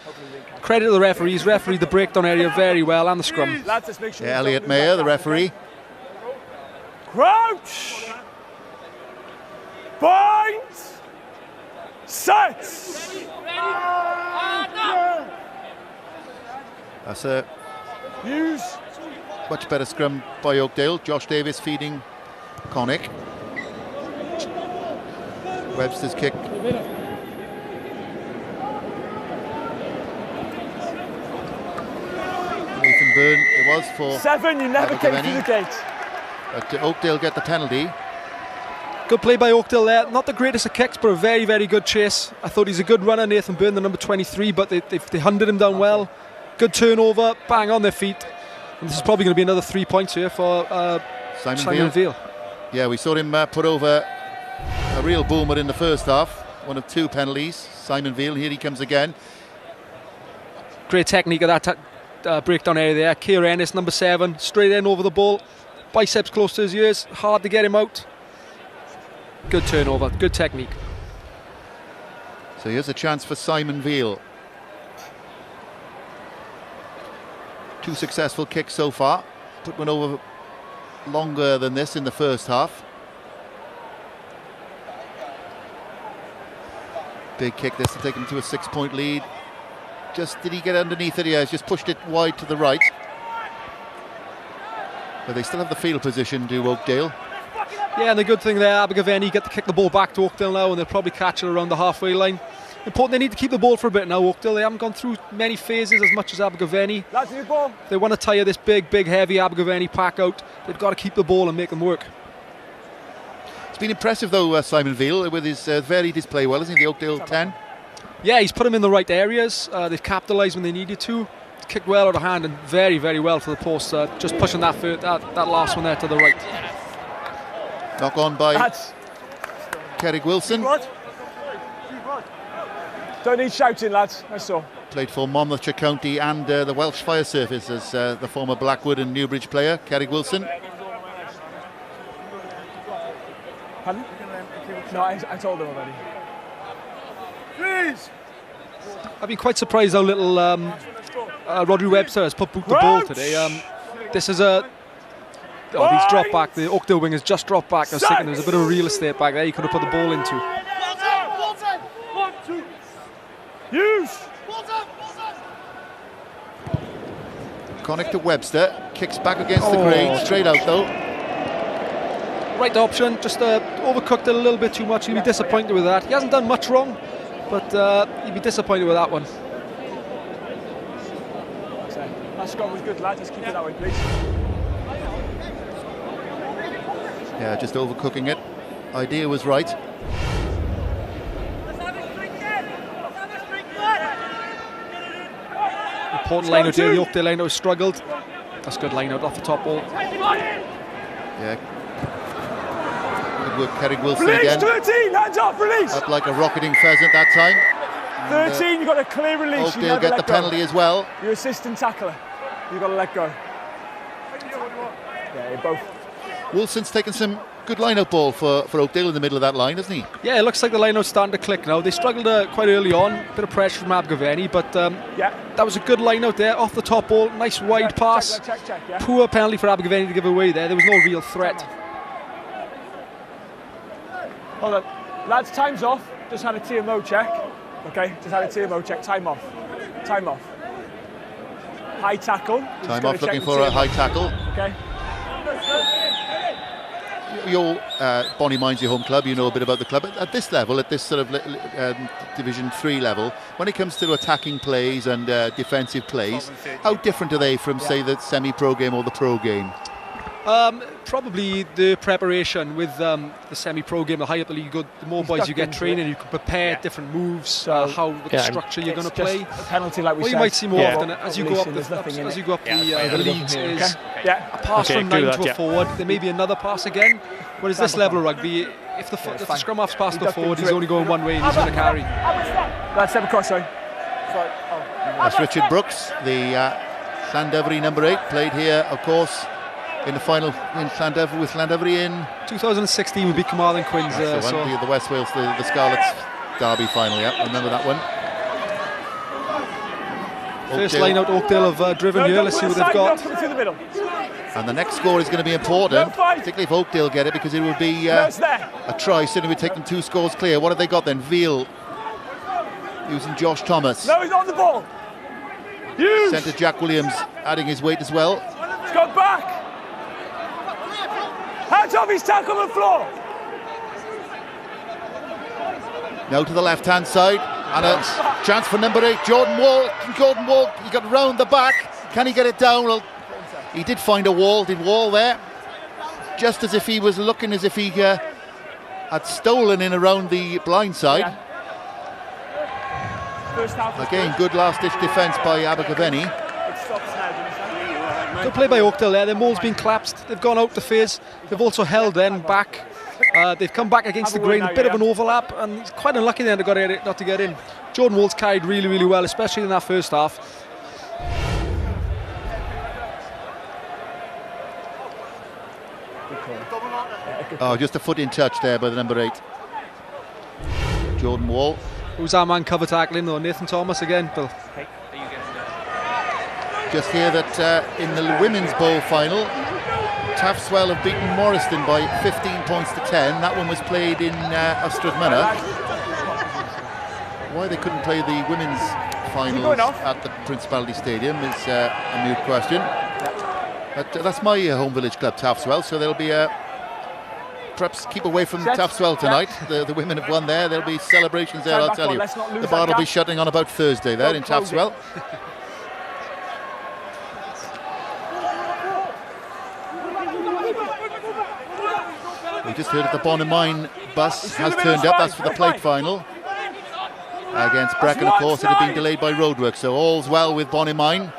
Credit to the referees, refereed the breakdown area very well, and the scrum. Lads, let's make sure Elliot Mayer, the referee. Crouch! Bind! Set! That's a use. Much better scrum by Oakdale. Josh Davis feeding Connick. Webster's kick. Nathan Byrne, it was for 7, you never came through the gate. But Oakdale get the penalty. Good play by Oakdale there. Not the greatest of kicks, but a very, very good chase. I thought he's a good runner, Nathan Byrne, the number 23, but they hunted him down well. Good turnover, bang on their feet. And this is probably going to be another 3 points here for Simon Veal. Yeah, we saw him put over a real boomer in the first half. One of 2 penalties. Simon Veal, here he comes again. Great technique of that breakdown area there. Keir Ennis, number 7, straight in over the ball. Biceps close to his ears, hard to get him out. Good turnover, good technique. So here's a chance for Simon Veal. 2 successful kicks so far. Put one over longer than this in the first half. Big kick this to take him to a 6-point lead. Just did he get underneath it? Yeah, he's just pushed it wide to the right. But they still have the field position, do Oakdale. Yeah, and the good thing there, Abergavenny get to kick the ball back to Oakdale now, and they'll probably catch it around the halfway line. Important, they need to keep the ball for a bit now, Oakdale. They haven't gone through many phases as much as Abergavenny. That's your ball. They want to tire this big, heavy Abergavenny pack out. They've got to keep the ball and make them work. It's been impressive though, Simon Veal, with his varied display well, isn't he, the Oakdale 10? Yeah, he's put them in the right areas. They've capitalised when they needed to. Kicked well out of hand and very, very well for the post. Just pushing that last one there to the right. Knock on by Kerrig Wilson. Don't need shouting, lads. That's all. Played for Monmouthshire County and the Welsh Fire Service as the former Blackwood and Newbridge player, Kerrig Wilson. Pardon? No, I told them already. Please. I've been quite surprised how little Rodri Webster has put boot the ball today. This is a... Oh, he's dropped back. The Oakdale wing has just dropped back. I was thinking there's a bit of real estate back there he could have put the ball into. Use. Connick to Webster. Kicks back against the green. Straight out though. Right option. Just overcooked it a little bit too much. He'll be disappointed with that. He hasn't done much wrong, but he'll be disappointed with that one. That score was good, lad. Just keep it that way, please. Yeah, just overcooking it. Idea was right. Important line out here. The Oakdale line out has struggled. That's good line out off the top ball. Yeah. Good work, Kerrig Wilson release, again. 13, hands off, release. Up like a rocketing pheasant that time. 13, you've got a clear release. Oakdale get the penalty as well. Your assistant tackler. You've got to let go. Yeah, both. Wilson's taken some good line-out ball for Oakdale in the middle of that line, hasn't he? Yeah, it looks like the line-out's starting to click now. They struggled quite early on, a bit of pressure from Abergavenny, but that was a good line-out there, off the top ball, nice wide pass. Check, yeah. Poor penalty for Abergavenny to give away there. There was no real threat. Hold on. Lads, time's off. Just had a TMO check. Okay, just had a TMO check. Time off. Time off. High tackle. Time off, looking for a high tackle. Okay. Your Bonnie Mines, your home club, you know a bit about the club. At this level, at this sort of Division 3 level, when it comes to attacking plays and defensive plays, how different are they from, say, the semi-pro game or the pro game? Probably the preparation with the semi-pro game. The higher up the league you go, the more boys you get training, you can prepare different moves, how the structure you're going to play. A penalty, like we said. You might see more often as you go up the leagues is a pass from 9 to a forward. There may be another pass again. Whereas this level of rugby, if the scrum half's passed to a forward, he's only going one way and he's going to carry. Let's step across, sorry. That's Richard Brooks, the Llandovery number 8, played here, of course, in the final in Llandovery, with Llandovery in 2016. We beat Carmarthen Quins. The West Wales, the Scarlets derby final. Yeah, remember that one. First line out Oakdale have driven here. Let's see what they've got. And the next score is going to be important, particularly if Oakdale get it, because it would be a try. Certainly would take them 2 scores clear. What have they got then? Veal using Josh Thomas. No, he's on the ball. Centre Jack Williams adding his weight as well. He's got back. Hands off his tackle on the floor. Now to the left-hand side, and a chance for number 8, Jordan Wall. Jordan Wall, he got round the back. Can he get it down? Well, he did find a wall. Did Wall there? Just as if he was looking as if he had stolen in around the blind side. Again, good last-ditch defence by Abergavenny. Good play by Oakdale there. Their mole's been collapsed. They've gone out the phase. They've also held then back. They've come back against the grain. A bit of an overlap, and it's quite unlucky then not to get in. Jordan Wall's carried really, really well, especially in that first half. Oh, just a foot in touch there by the number 8. Jordan Wall. Who's our man cover tackling though? Nathan Thomas again, Bill. Just hear that in the Women's Bowl final, Taftswell have beaten Morriston by 15 points to 10. That one was played in Ystrad Mynach. Why they couldn't play the women's finals at the Principality Stadium is a moot question. But that's my home village club, Taftswell, so there'll be perhaps keep away from Taftswell tonight. The women have won there. There'll be celebrations there, I'll tell you. The bar will be shutting on about Thursday there in Taftswell. We just heard that the Bonamine bus has turned up. That's for the plate final against Brecon. Of course, it had been delayed by roadwork, so all's well with Bonamine.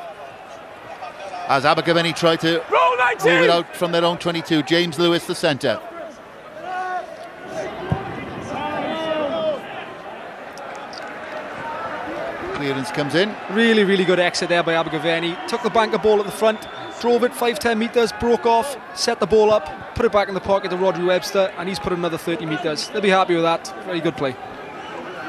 As Abergavenny try to move it out from their own 22. James Lewis, the centre. Clearance comes in. Really, really good exit there by Abergavenny. Took the banker ball at the front, drove it 5-10 metres, broke off, set the ball up, put it back in the pocket to Rodri Webster, and he's put another 30 metres. They'll be happy with that. Very good play.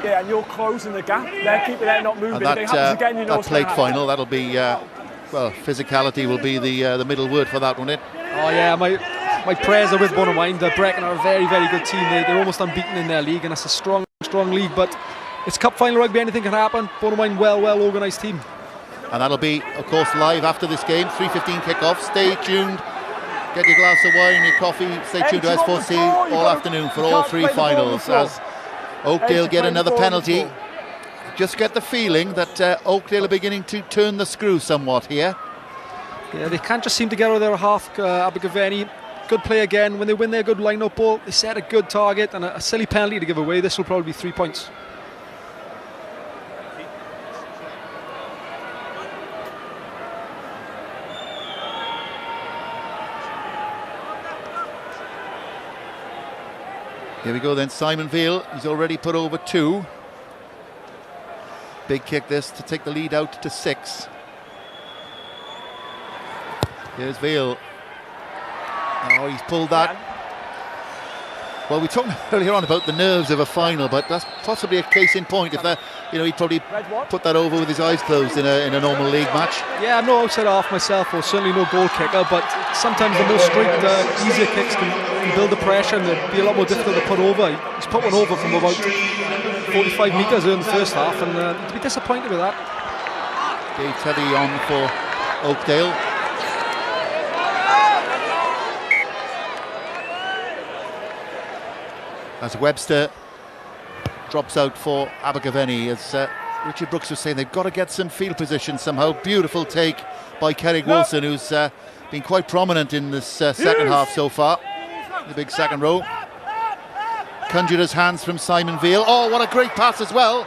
Yeah, and you're closing the gap. They're keeping it not moving. And that plate final, that'll be, well, physicality will be the middle word for that, won't it? Oh yeah, my prayers are with Bonamine. Brecon are a very, very good team. They're almost unbeaten in their league, and it's a strong league, but it's cup final rugby, anything can happen. Bonamine, well organised team. And that'll be, of course, live after this game. 3:15 kickoff. Stay tuned. Get your glass of wine, your coffee. Stay tuned to S4C all afternoon for all 3 finals. As Oakdale get another penalty. Just get the feeling that Oakdale are beginning to turn the screw somewhat here. Yeah, they can't just seem to get out of their half. Abergavenny, good play again. When they win their good line-up ball, they set a good target, and a silly penalty to give away. This will probably be 3 points. Here we go then, Simon Veal, he's already put over 2. Big kick this to take the lead out to 6. Here's Veal. Oh, he's pulled that. Well, we talked earlier on about the nerves of a final, but that's possibly a case in point. If that, he'd probably put that over with his eyes closed in a normal league match. Yeah, I'm no outside half myself, or certainly no goal kicker, but sometimes the more straight, easier kicks can build the pressure and they'd be a lot more difficult to put over. He's put one over from about 45 metres in the first half, and to be disappointed with that. Dave Teddy on for Oakdale. As Webster drops out for Abergavenny, as Richard Brooks was saying, they've got to get some field position somehow. Beautiful take by Kerrick Wilson, who's been quite prominent in this second half so far. The big second row. Conjurer's hands from Simon Veal. Oh, what a great pass as well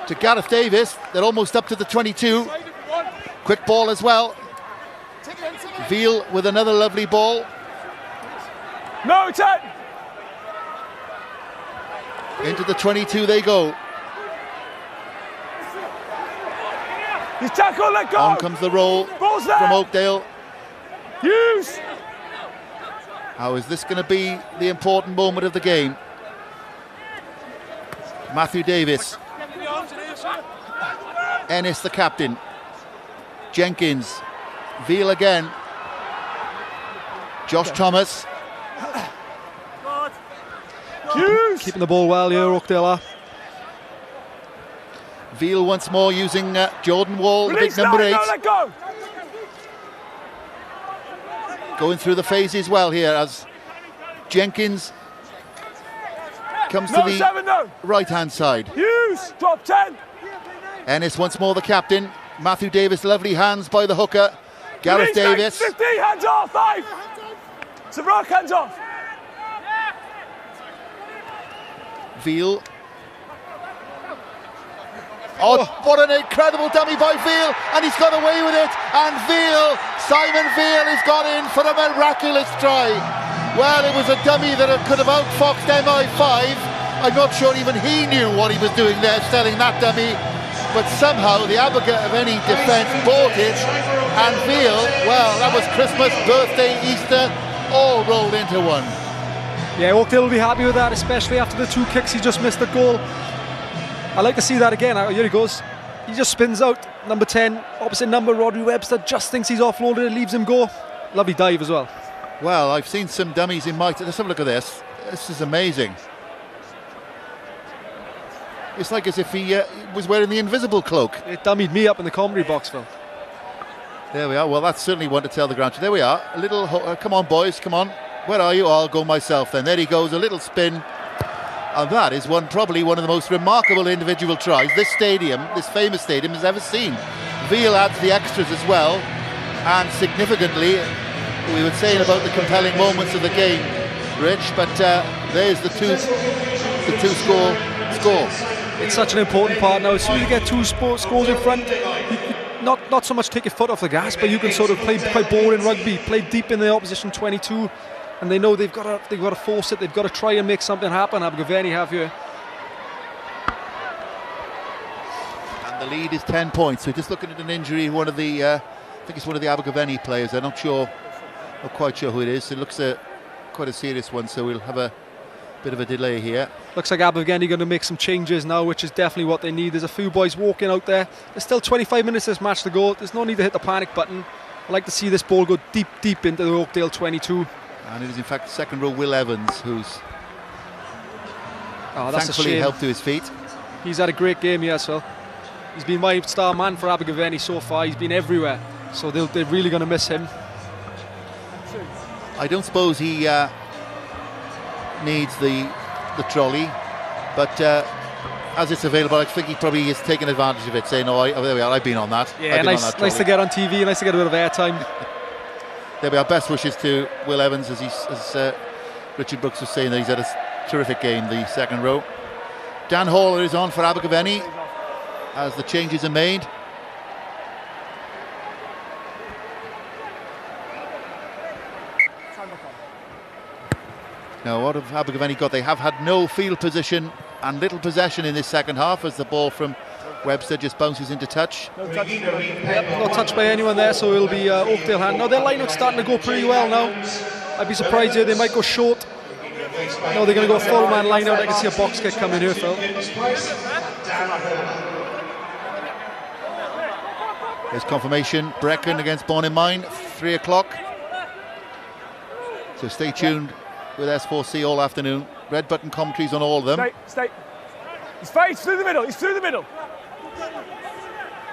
to Gareth Davis. They're almost up to the 22. Quick ball as well. Veal with another lovely ball. No, 10. Into the 22 they go. He's tackled, let go. On comes the roll from Oakdale. Hughes. How is this going to be the important moment of the game? Matthew Davis. Ennis the captain. Jenkins. Veal again. Josh Thomas. Keeping the ball well here, Oakdale are. Veal once more using Jordan Wall, the big number 8. Go. Going through the phases well here as Jenkins comes to the right-hand side. Hughes, drop 10. Ennis once more the captain. Matthew Davis, lovely hands by the hooker. Gareth Davis. 50, hands off, 5. Savrak, hands off. Veal. Oh, what an incredible dummy by Veal, and he's got away with it. And Veal, Simon Veal, has gone in for a miraculous try. Well, it was a dummy that could have outfoxed MI5. I'm not sure even he knew what he was doing there, selling that dummy. But somehow the Abergavenny defence bought it, and Veal, well, that was Christmas, birthday, Easter, all rolled into one. Yeah, Oakdale will be happy with that, especially after the 2 kicks he just missed the goal. I like to see that again. Here he goes. He just spins out. Number 10, opposite number, Rodri Webster, just thinks he's offloaded it, leaves him go. Lovely dive as well. Well, I've seen some dummies in my... Let's have a look at this. This is amazing. It's like as if he was wearing the invisible cloak. It dummied me up in the commentary box, Phil. There we are. Well, that's certainly one to tell the ground. There we are. A little... come on, boys, come on. Where are you? I'll go myself then. There he goes, a little spin. And that is probably one of the most remarkable individual tries this famous stadium has ever seen. Veal adds the extras as well. And significantly, we were saying about the compelling moments of the game, Rich, but there's the two score. It's such an important part now. As soon as you get 2 scores in front, not so much take your foot off the gas, but you can sort of play ball in rugby, play deep in the opposition 22. And they know they've got to force it. They've got to try and make something happen. Abergavenny have here. And the lead is 10 points. So just looking at an injury, one of the, I think it's one of the Abergavenny players. I'm not quite sure who it is. It looks quite a serious one. So we'll have a bit of a delay here. Looks like Abergavenny going to make some changes now, which is definitely what they need. There's a few boys walking out there. There's still 25 minutes of this match to go. There's no need to hit the panic button. I like to see this ball go deep into the Oakdale 22. And it is in fact second row Will Evans who's that's thankfully helped to his feet. He's had a great game, yes, Phil. He's been my star man for Abergavenny so far. He's been everywhere, so they're really going to miss him. I don't suppose he needs the trolley, but as it's available, I think he probably is taking advantage of it, saying, "Oh, there we are. I've been on that." Yeah, nice to get on TV, nice to get a bit of airtime. There we are. Best wishes to Will Evans, as Richard Brooks was saying that he's had a terrific game, the second row. Dan Haller is on for Abergavenny as the changes are made. Now, what have Abergavenny got? They have had no field position and little possession in this second half as the ball from Webster just bounces into touch. No touch by anyone there, so it'll be Oakdale hand. Now their line-up's starting to go pretty well now. I'd be surprised here, they might go short. No, they're going to go full man line out. I can see a box kick coming here, Phil. There's confirmation. Brecon against Bournemouth, 3 o'clock. So stay tuned with S4C all afternoon. Red button commentaries on all of them. Stay. He's through the middle. He's through the middle.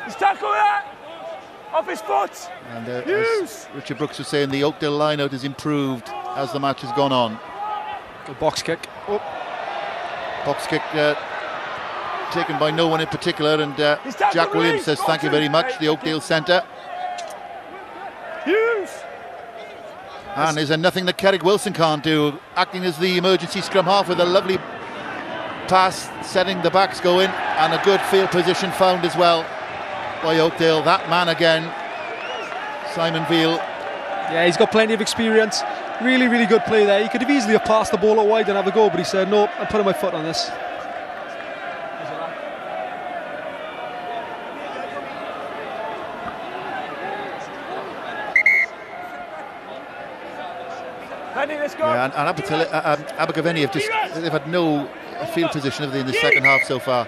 He's tackled that. Off his foot. And as Richard Brooks was saying, the Oakdale line-out has improved as the match has gone on. Good box kick. Oh. Box kick taken by no one in particular, and Jack Williams says thank you very much, the Oakdale centre. And is there nothing that Kerrick Wilson can't do, acting as the emergency scrum half with a lovely pass, setting the backs going, and a good field position found as well by Oakdale. That man again, Simon Veal. Yeah, he's got plenty of experience. Really, really good play there. He could have easily have passed the ball out wide and have a go, but he said, no, I'm putting my foot on this. Yeah, and Abergavenny they've had no field position have they in the second half so far.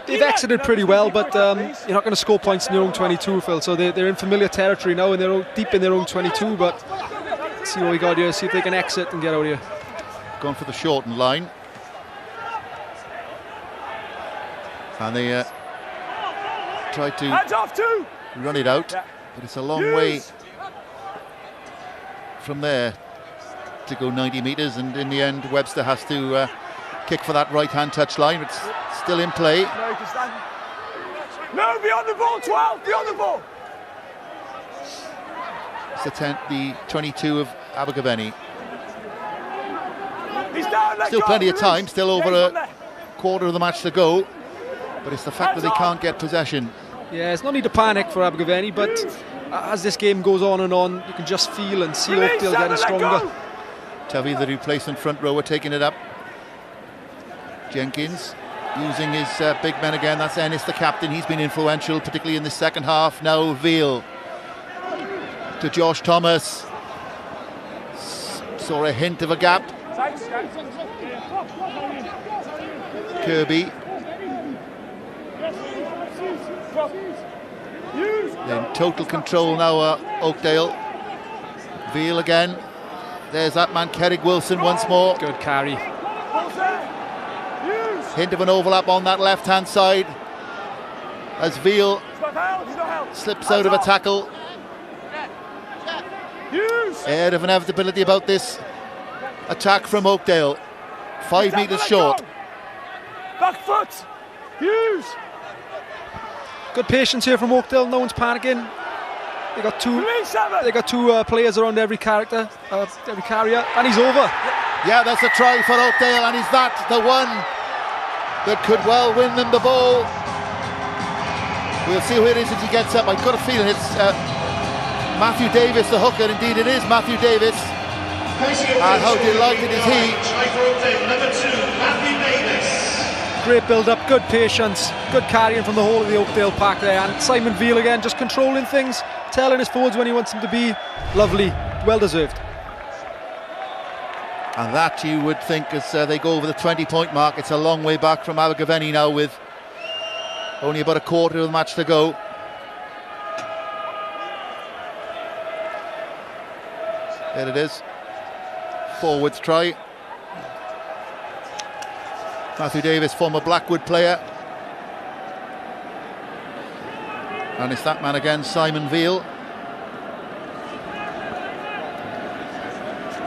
They've exited pretty well, but you're not going to score points in your own 22, Phil, so they're in familiar territory now, and they're deep in their own 22, but see what we got here, see if they can exit and get out here. Gone for the shortened line. And they tried to run it out, but it's a long way from there to go 90 metres, and in the end Webster has to kick for that right-hand touch line. It's still in play. No, beyond the ball, 12, beyond the ball. It's the 22 of Abergavenny. Still plenty of time, still over a quarter of the match to go, but it's the fact that they can't get possession. Yeah, there's no need to panic for Abergavenny, but as this game goes on and on, you can just feel and see Oakdale getting stronger. Tuvey, the replacement front rower, taking it up. Jenkins using his big men again. That's Ennis, the captain. He's been influential, particularly in the second half. Now Veal to Josh Thomas. Saw a hint of a gap. Kirby. In total control now, Oakdale. Veal again. There's that man, Kerrick Wilson, once more. Good carry. Hint of an overlap on that left-hand side as Veal slips out of a tackle. Air of inevitability about this attack from Oakdale. 5 metres short. Back foot. Hughes. Good patience here from Oakdale. No one's panicking. They got two players around every character, every carrier, and he's over. Yeah, that's a try for Oakdale, and is that the one that could well win them the ball? We'll see who it is as he gets up. I've got a feeling it's Matthew Davis, the hooker. Indeed, it is Matthew Davis. And how delighted is he? Number 2, Matthew Davis. Great build-up, good patience, good carrying from the whole of the Oakdale pack there, and Simon Veal again just controlling things, telling his forwards when he wants them to be. Lovely, well deserved. And that you would think as they go over the 20-point mark. It's a long way back from Abergavenny now with only about a quarter of the match to go. There it is. Forwards try. Matthew Davis, former Blackwood player. And it's that man again, Simon Veal.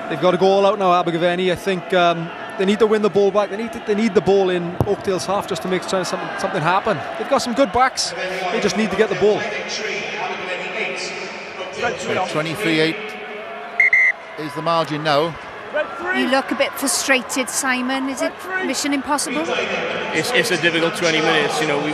They've got to go all out now, Abergavenny. I think they need to win the ball back. They need the ball in Oakdale's half just to make something happen. They've got some good backs. They just need to get the ball. 23-8 is the margin now. You look a bit frustrated, Simon. Is it mission impossible? It's a difficult 20 minutes. You know, we're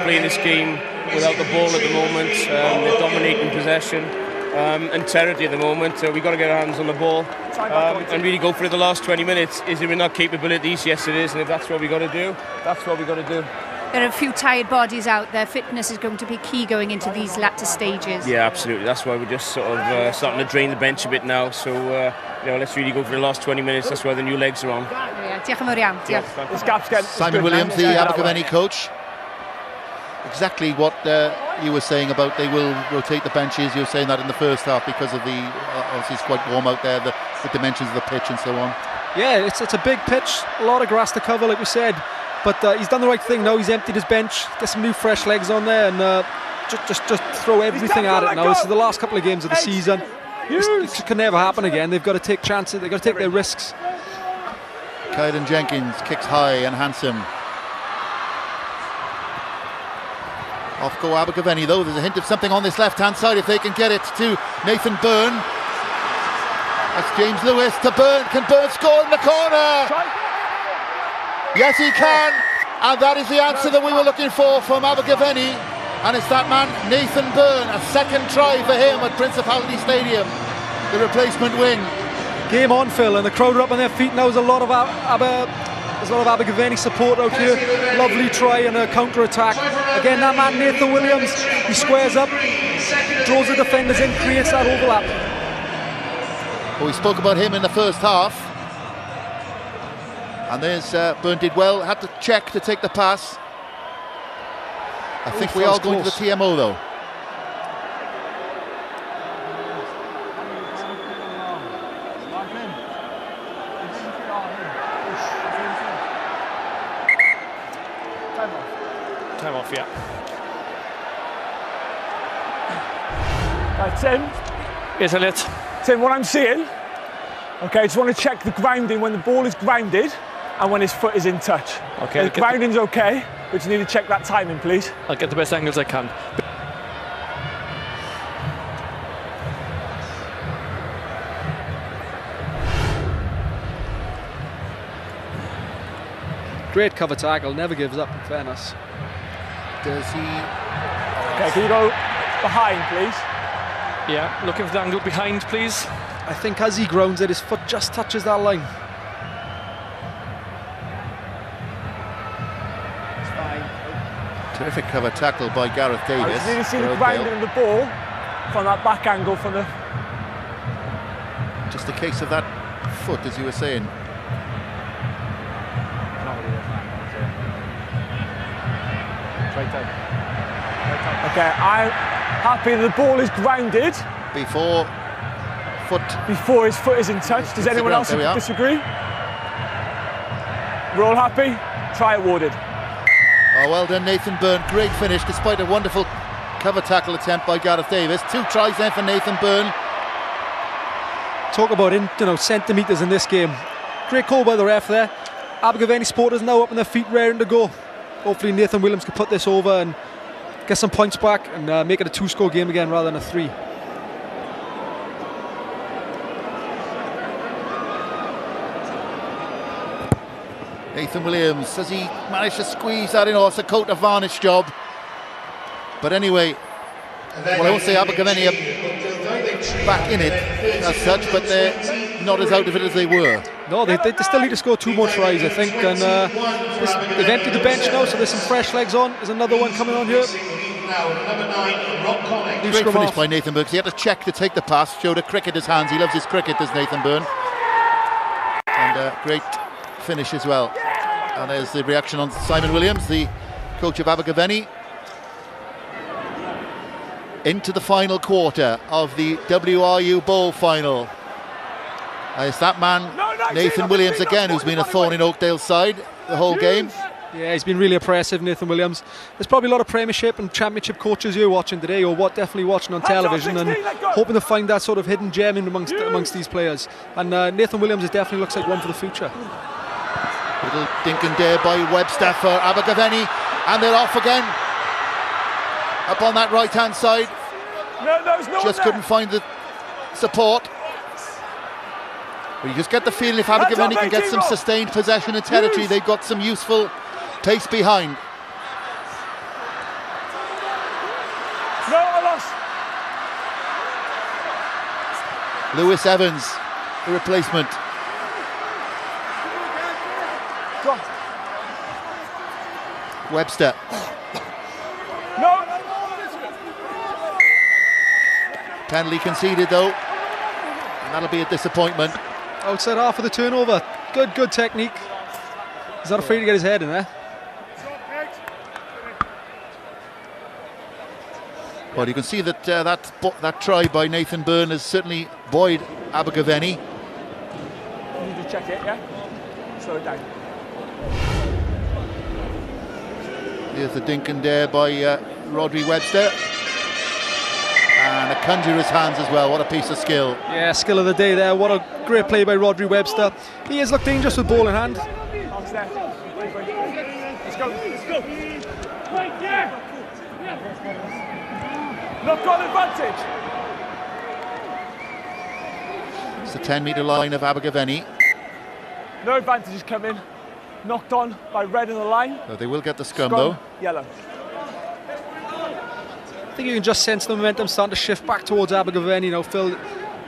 playing this game without the ball at the moment. They're dominating possession and territory at the moment. We've got to get our hands on the ball and really go for it the last 20 minutes. Is it in our capabilities? Yes, it is. And if that's what we've got to do, that's what we've got to do. there are a few tired bodies out there. Fitness is going to be key going into these latter stages. Yeah, absolutely. That's why we're just sort of starting to drain the bench a bit now. So, let's really go for the last 20 minutes. That's where the new legs are on. Diolch yn fawr iawn. Diolch. Simon Williams, the Abergavenny coach. Exactly what you were saying about they will rotate the benches. You were saying that in the first half because of the obviously it's quite warm out there, the dimensions of the pitch and so on. Yeah, it's a big pitch, a lot of grass to cover, like we said. But he's done the right thing now. He's emptied his bench, get some new fresh legs on there, and just throw everything at it now. This is the last couple of games of the season. This can never happen again. They've got to take chances. They've got to take their risks. Kylan Jenkins kicks high and handsome. Off go Abergavenny though. There's a hint of something on this left-hand side if they can get it to Nathan Byrne. That's James Lewis to Byrne. Can Byrne score in the corner? Yes, he can. And that is the answer that we were looking for from Abergavenny. And it's that man, Nathan Byrne. A second try for him at Principality Stadium. The replacement wing. Game on, Phil, and the crowd are up on their feet now. There's a lot of Abergavenny support out here. Lovely try and a counter-attack. Again, that man, Nathan Williams, he squares up, draws the defenders in, creates that overlap. Well, we spoke about him in the first half. And there's Byrne did well, had to check to take the pass. I think we are going to the TMO though. Time off, yeah. Right, Tim. Yes, Elliot. Tim, what I'm seeing, okay, I just want to check the grounding when the ball is grounded and when his foot is in touch. Okay. The grounding's okay, but you need to check that timing, please. I'll get the best angles I can. Great cover tackle, never gives up, in fairness. Does he? Okay, can you go behind, please? Yeah, looking for the angle behind, please. I think as he grounds it, his foot just touches that line. It's fine. Terrific cover tackle by Gareth Davis. I just need to see the grounding of the ball from that back angle from the... Just a case of that foot, as you were saying. Okay, I'm happy the ball is grounded. Before his foot is in touch. Does anyone else disagree? We're all happy? Try awarded. Oh, well done, Nathan Byrne. Great finish, despite a wonderful cover tackle attempt by Gareth Davis. 2 tries then for Nathan Byrne. Talk about centimetres in this game. Great call by the ref there. Abergavenny supporters now up on their feet, raring to go. Hopefully Nathan Williams can put this over and get some points back and make it a 2-score game again rather than a 3. Nathan Williams, has he managed to squeeze that in? Oh, it's a coat of varnish job. But anyway, well, I won't say Abergavenny are back in it as such, but they're not as out of it as they were. No, they still need to score 2 more tries, I think. And they've emptied the bench now, so there's some fresh legs on. There's another one coming on here. Great finish by Nathan Byrne. He had to check to take the pass, showed a cricketer's hands. He loves his cricket, does Nathan Byrne. And great finish as well. And there's the reaction on Simon Williams, the coach of Abergavenny. Into the final quarter of the WRU Bowl final. It's that man, Nathan Williams again, who's been a thorn in Oakdale's side the whole game. Yeah, he's been really impressive, Nathan Williams. There's probably a lot of Premiership and Championship coaches here watching today, or definitely watching on television, and hoping to find that sort of hidden gem in amongst these players. And Nathan Williams definitely looks like one for the future. Little dink and dare by Webster for Abergavenny, and they're off again. Up on that right-hand side. Just couldn't find the support. But you just get the feeling if Abergavenny can get some sustained possession and territory, they've got some useful pace behind. No, I lost. Lewis Evans, the replacement. Webster. No. Penalty conceded though, and that'll be a disappointment. Outside half of the turnover. Good technique. He's not afraid to get his head in there. Well, you can see that that try by Nathan Byrne has certainly buoyed Abergavenny. You need to check it, yeah? Slow it down. Here's the dink and dare by Rodri Webster. And a conjurer's hands as well. What a piece of skill. Yeah, skill of the day there. What a great play by Rodri Webster. He has looked dangerous with ball in hand. Let's go. Right, yeah. Knock on advantage. It's the 10-metre line of Abergavenny. No advantage is coming. Knocked on by red in the line. So they will get the scrum though. Yellow. I think you can just sense the momentum starting to shift back towards Abergavenny. You know, Phil,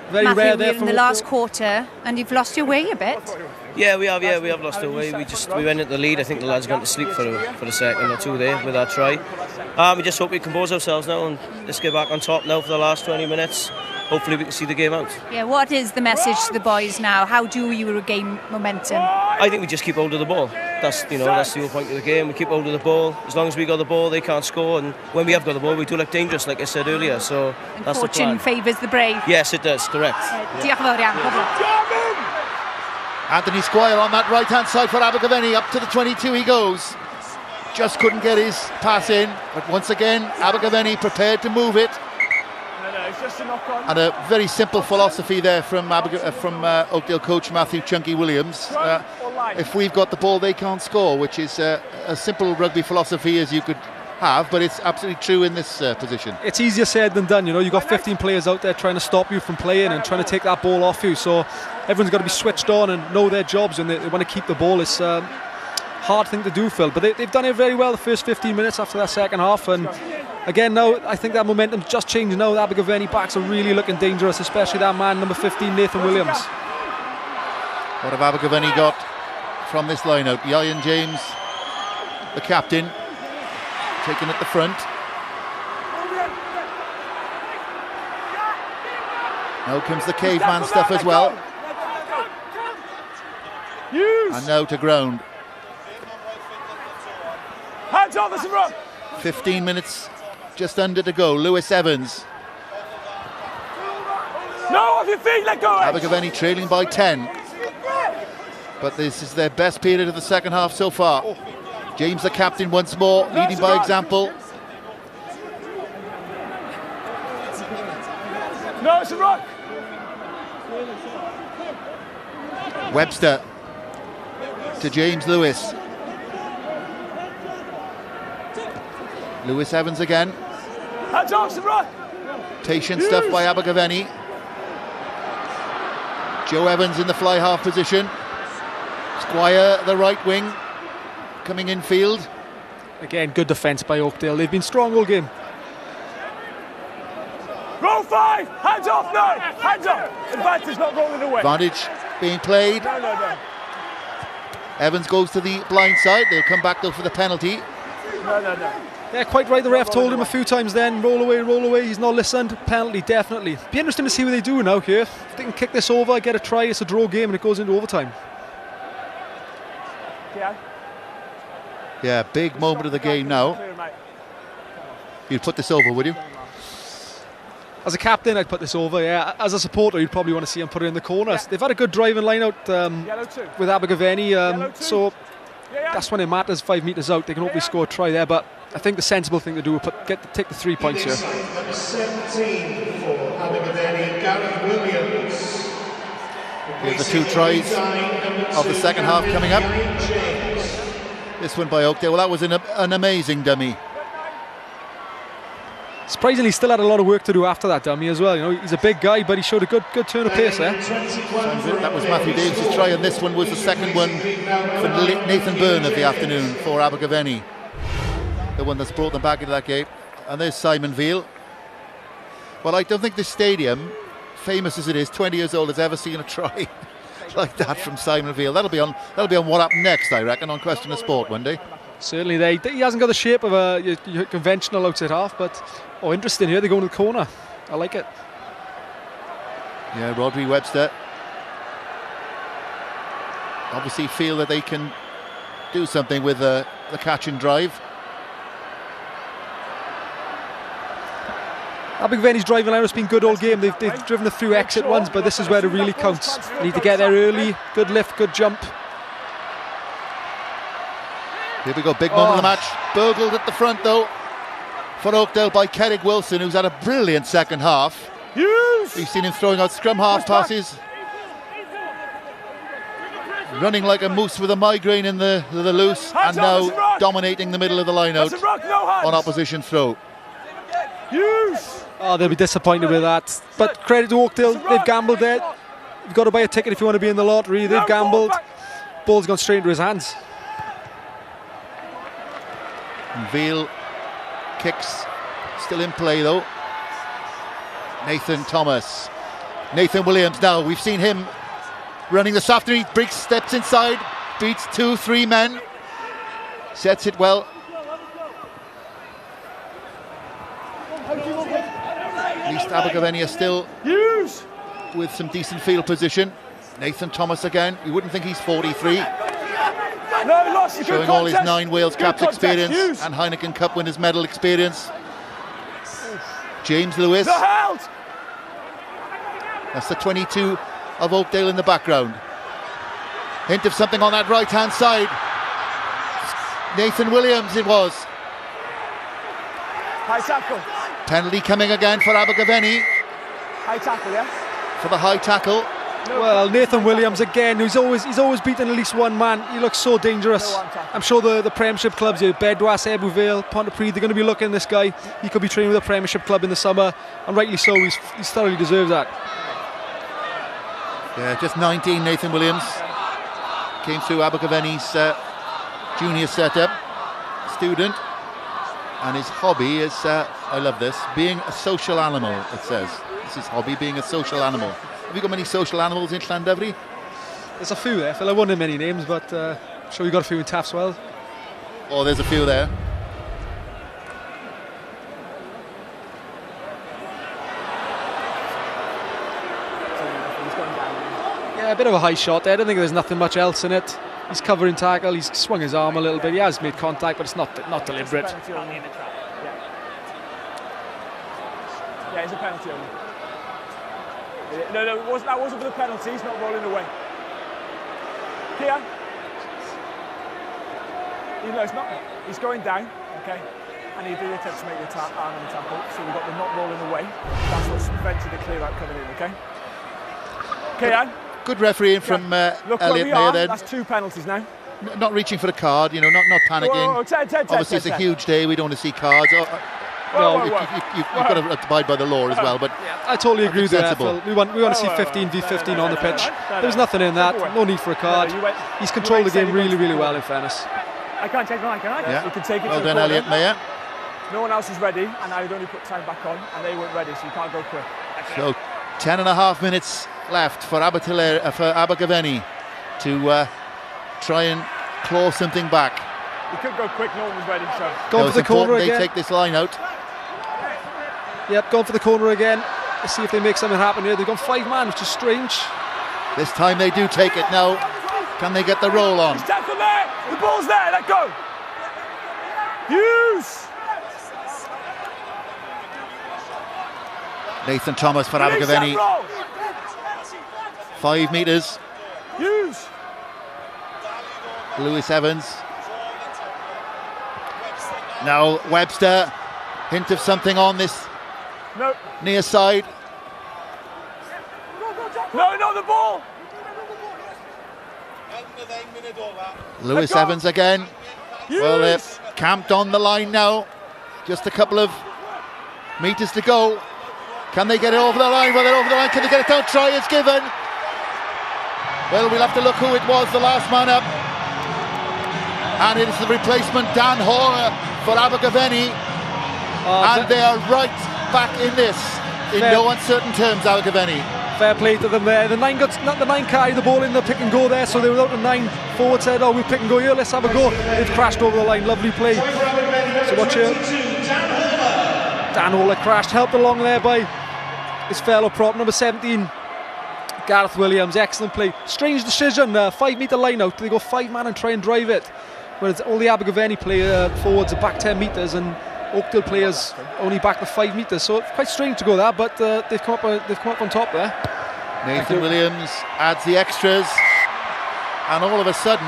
very Matthew, rare there we're in the last quarter, and you've lost your way a bit. Yeah, we have lost our way. We went into the lead. I think the lads went to sleep for a second or two there with our try. We just hope we compose ourselves now and let's get back on top now for the last 20 minutes. Hopefully we can see the game out. Yeah, what is the message to the boys now? How do you regain momentum? I think we just keep hold of the ball. That's the whole point of the game. We keep hold of the ball. As long as we got the ball, they can't score. And when we have got the ball, we do look dangerous, like I said earlier. So and that's the fortune plan. favours the brave. Yes, it does. Correct. Diolch yn fawr iawn. Anthony Squire on that right-hand side for Abergavenny. Up to the 22 he goes. Just couldn't get his pass in. But once again, Abergavenny prepared to move it. It's just a knock on. And a very simple philosophy there from Oakdale coach Matthew Chunky Williams. If we've got the ball, they can't score, which is a simple rugby philosophy as you could have, but it's absolutely true in this position. It's easier said than done. You know, you've got 15 players out there trying to stop you from playing and trying to take that ball off you. So everyone's got to be switched on and know their jobs, and they want to keep the ball. It's a hard thing to do, Phil, but they've done it very well the first 15 minutes after that second half. And again, now I think that momentum's just changed now. The Abergavenny backs are really looking dangerous, especially that man, number 15, Nathan Williams. What have Abergavenny got from this line-out? Ian James, the captain, taking at the front. Now comes the caveman stuff as well. And now to ground. Hands off us and run. 15 minutes just under to go. Lewis Evans. No, off your feet, let go. Abergavenny trailing by 10. But this is their best period of the second half so far. James the captain once more, leading by example. No, it's a rock. Webster to James Lewis. Lewis Evans again. Hands off, it's a rock. Patient stuff by Abergavenny. Joe Evans in the fly half position. Squire, the right wing, coming in field. Again, good defence by Oakdale. They've been strong all game. Roll 5! Hands off now! Hands off! Advantage not rolling away. Advantage being played. No. Evans goes to the blind side. They'll come back though for the penalty. No. Yeah, quite right. The ref told him a few times then, roll away. He's not listened. Penalty, definitely. Be interesting to see what they do now here. If they can kick this over, get a try, it's a draw game and it goes into overtime. Yeah, big moment of the game now. You'd put this over, would you? As a captain, I'd put this over, yeah. As a supporter, you'd probably want to see him put it in the corner. They've had a good driving line out with Abergavenny, so that's when it matters. 5 metres out, they can hopefully score a try there, but I think the sensible thing to do is take the 3 points here. 17 for Abergavenny, Gary Williams. Here's the 2 tries of the second half coming up. This one by Oakdale. Well, that was an amazing dummy. Surprisingly, still had a lot of work to do after that dummy as well. You know, he's a big guy, but he showed a good turn of pace there. That was Matthew Davis' try, and this one was the second one for Nathan Byrne of the afternoon for Abergavenny. The one that's brought them back into that game. And there's Simon Veal. Well, I don't think this stadium, famous as it is, 20 years old, has ever seen a try like that from Simon Veal. That'll be on What Happened Next, I reckon, on Question of Sport one day. Certainly he hasn't got the shape of your conventional outside half, but interesting here, they go into the corner. I like it. Yeah, Rodri Webster obviously feel that they can do something with the catch and drive. Abergavenny's driving line has been good all game. They've driven a few exit ones, but this is where it really counts. You need to get there early, good lift, good jump. Here we go, big moment of the match. Burgled at the front though for Oakdale by Kerrig Wilson, who's had a brilliant second half. We've seen him throwing out scrum half passes, running like a moose with a migraine in the loose, and now dominating the middle of the line out on opposition throw. They'll be disappointed with that. But credit to Oakdale, they've gambled there. You've got to buy a ticket if you want to be in the lottery. They've gambled. Ball's gone straight into his hands. Veal kicks still in play though. Nathan Thomas. Nathan Williams now, we've seen him running this afternoon. He breaks, steps inside, beats 2-3 men, sets it well. At least Abergavenny are still with some decent field position. Nathan Thomas again, you wouldn't think he's 43. Showing all his 9 Wales Cups experience and Heineken Cup winners medal experience. James Lewis. That's the 22 of Oakdale in the background. Hint of something on that right hand side. Nathan Williams it was. High tackle. Penalty coming again for Abergavenny. High tackle, yeah? For the high tackle. Well, Nathan Williams again, he's always beaten at least one man. He looks so dangerous. I'm sure the Premiership clubs, Bedwas, Ebbw Vale, Pontypridd, they're going to be looking at this guy. He could be training with a Premiership club in the summer, and rightly so. He's thoroughly deserves that. Yeah, just 19, Nathan Williams. Came through Abergavenny's junior setup. Student. And his hobby is, I love this, being a social animal, it says. This is his hobby, being a social animal. Have you got many social animals in Llandafri? There's a few there, Phil. I won't name many names, but I'm sure you've got a few in Taffs well. Oh, there's a few there. Yeah, a bit of a high shot there. I don't think there's nothing much else in it. He's covering tackle, he's swung his arm a little bit. He has made contact, but it's not deliberate. Yeah, it's a penalty only. No, that wasn't for the penalty. He's not rolling away. Here. No, it's not. He's going down, okay? And he did attempt to make the arm on the tackle, so we've got the not rolling away. That's what's prevented the clear out coming in, okay? Okay, good refereeing from Elliot Mayer then. That's 2 penalties now. Not reaching for a card, not panicking. Whoa, 10, obviously, it's a huge day. We don't want to see cards. You've got to abide by the law as well. But yeah, I totally agree with that, Phil. We want to see 15 v 15 on the pitch. There's nothing in that. No need for a card. He's controlled the game really, really well, in fairness. I can't take mine, can I? Yeah. You can take it. Well done, Elliot Mayer. No one else is ready, and I would only put time back on, and they weren't ready, so you can't go quick. So 10.5 minutes left for Abergavenny to try and claw something back. You could go quick, no one was ready. So. Going for the corner again. They take this line out. Yep, going for the corner again. Let's see if they make something happen here. They've gone 5 man, which is strange. This time they do take it. Now, can they get the roll on? Step from there. The ball's there. Let go. Hughes. Nathan Thomas for Abergavenny. 5 metres. Hughes. Lewis Evans. Now Webster. Hint of something on this near side. No, not the ball. Lewis Evans again. Well, they're camped on the line now. Just a couple of metres to go. Can they get it over the line? Well, they're over the line. Can they get it down? Try is given. Well, we'll have to look who it was, the last man up. And it is the replacement, Dan Hoare, for Abergavenny. And they are right back in this, in no uncertain terms, Abergavenny. Fair play to them there. The 9 carried the ball in the pick and go there, so they were out of 9. Forward said, oh, we'll pick and go here, let's have a go. They've crashed over the line, lovely play. So watch here. Dan Ola crashed, helped along there by his fellow prop, number 17, Gareth Williams. Excellent play. Strange decision, 5 metre line out. They go 5-man and try and drive it. Whereas all the Abergavenny play forwards are back 10 metres and Oakdale players only back the 5 metres, so it's quite strange to go there, but they've come up on top there. Nathan Williams adds the extras, and all of a sudden,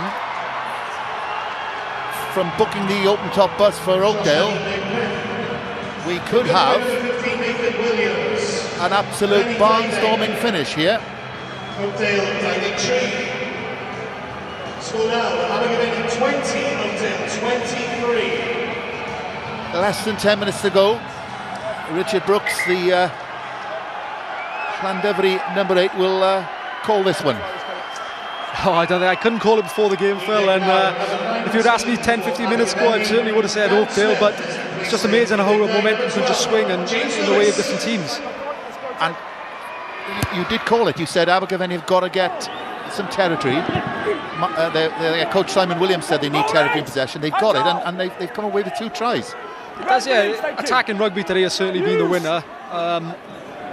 from booking the open top bus for Oakdale, we could have an absolute barnstorming finish here. Oakdale by victory. Score now, Abergavenny 20, Oakdale 23. Less than 10 minutes to go. Richard Brooks, the Llandovery number 8, will call this one. Oh, I don't think I couldn't call it before the game, Phil. And if you'd asked me 10-15 minutes ago, I certainly would have said Oakdale. But it's just amazing how momentum can just swing and in the way of different teams. And you did call it. You said Abergavenny have got to get some territory. Their coach Simon Williams said they need territory in possession. They've got it, and they've come away with 2 tries. Attacking rugby today has certainly been the winner.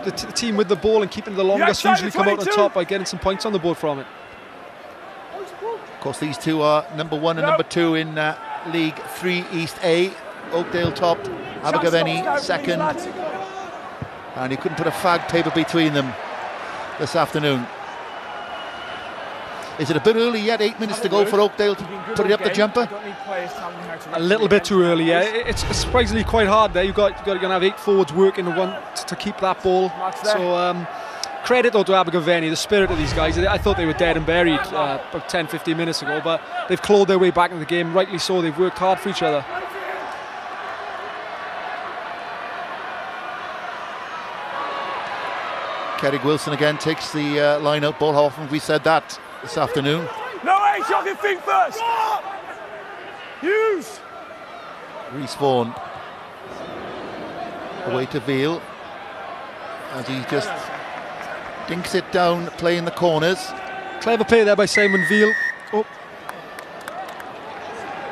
The team with the ball and keeping the longest usually come out on top by getting some points on the board from it. Of course, these two are number 1 and number 2 in League 3 East A. Oakdale topped, Abergavenny second, and you couldn't put a fag paper between them this afternoon. Is it a bit early yet? 8 minutes to go for Oakdale to put it up the jumper? A little bit too early, yeah. It's surprisingly quite hard there. You're going to have 8 forwards working to keep that ball. So credit though to Abergavenny, the spirit of these guys. I thought they were dead and buried about 10-15 minutes ago, but they've clawed their way back in the game. Rightly so. They've worked hard for each other. Kerrig Wilson again takes the line out ball. How often have we said that this afternoon? No way, shocking feet first! Hughes! Rhys Vaughan away to Veal as he just dinks it down, playing the corners. Clever play there by Simon Veal. Oh,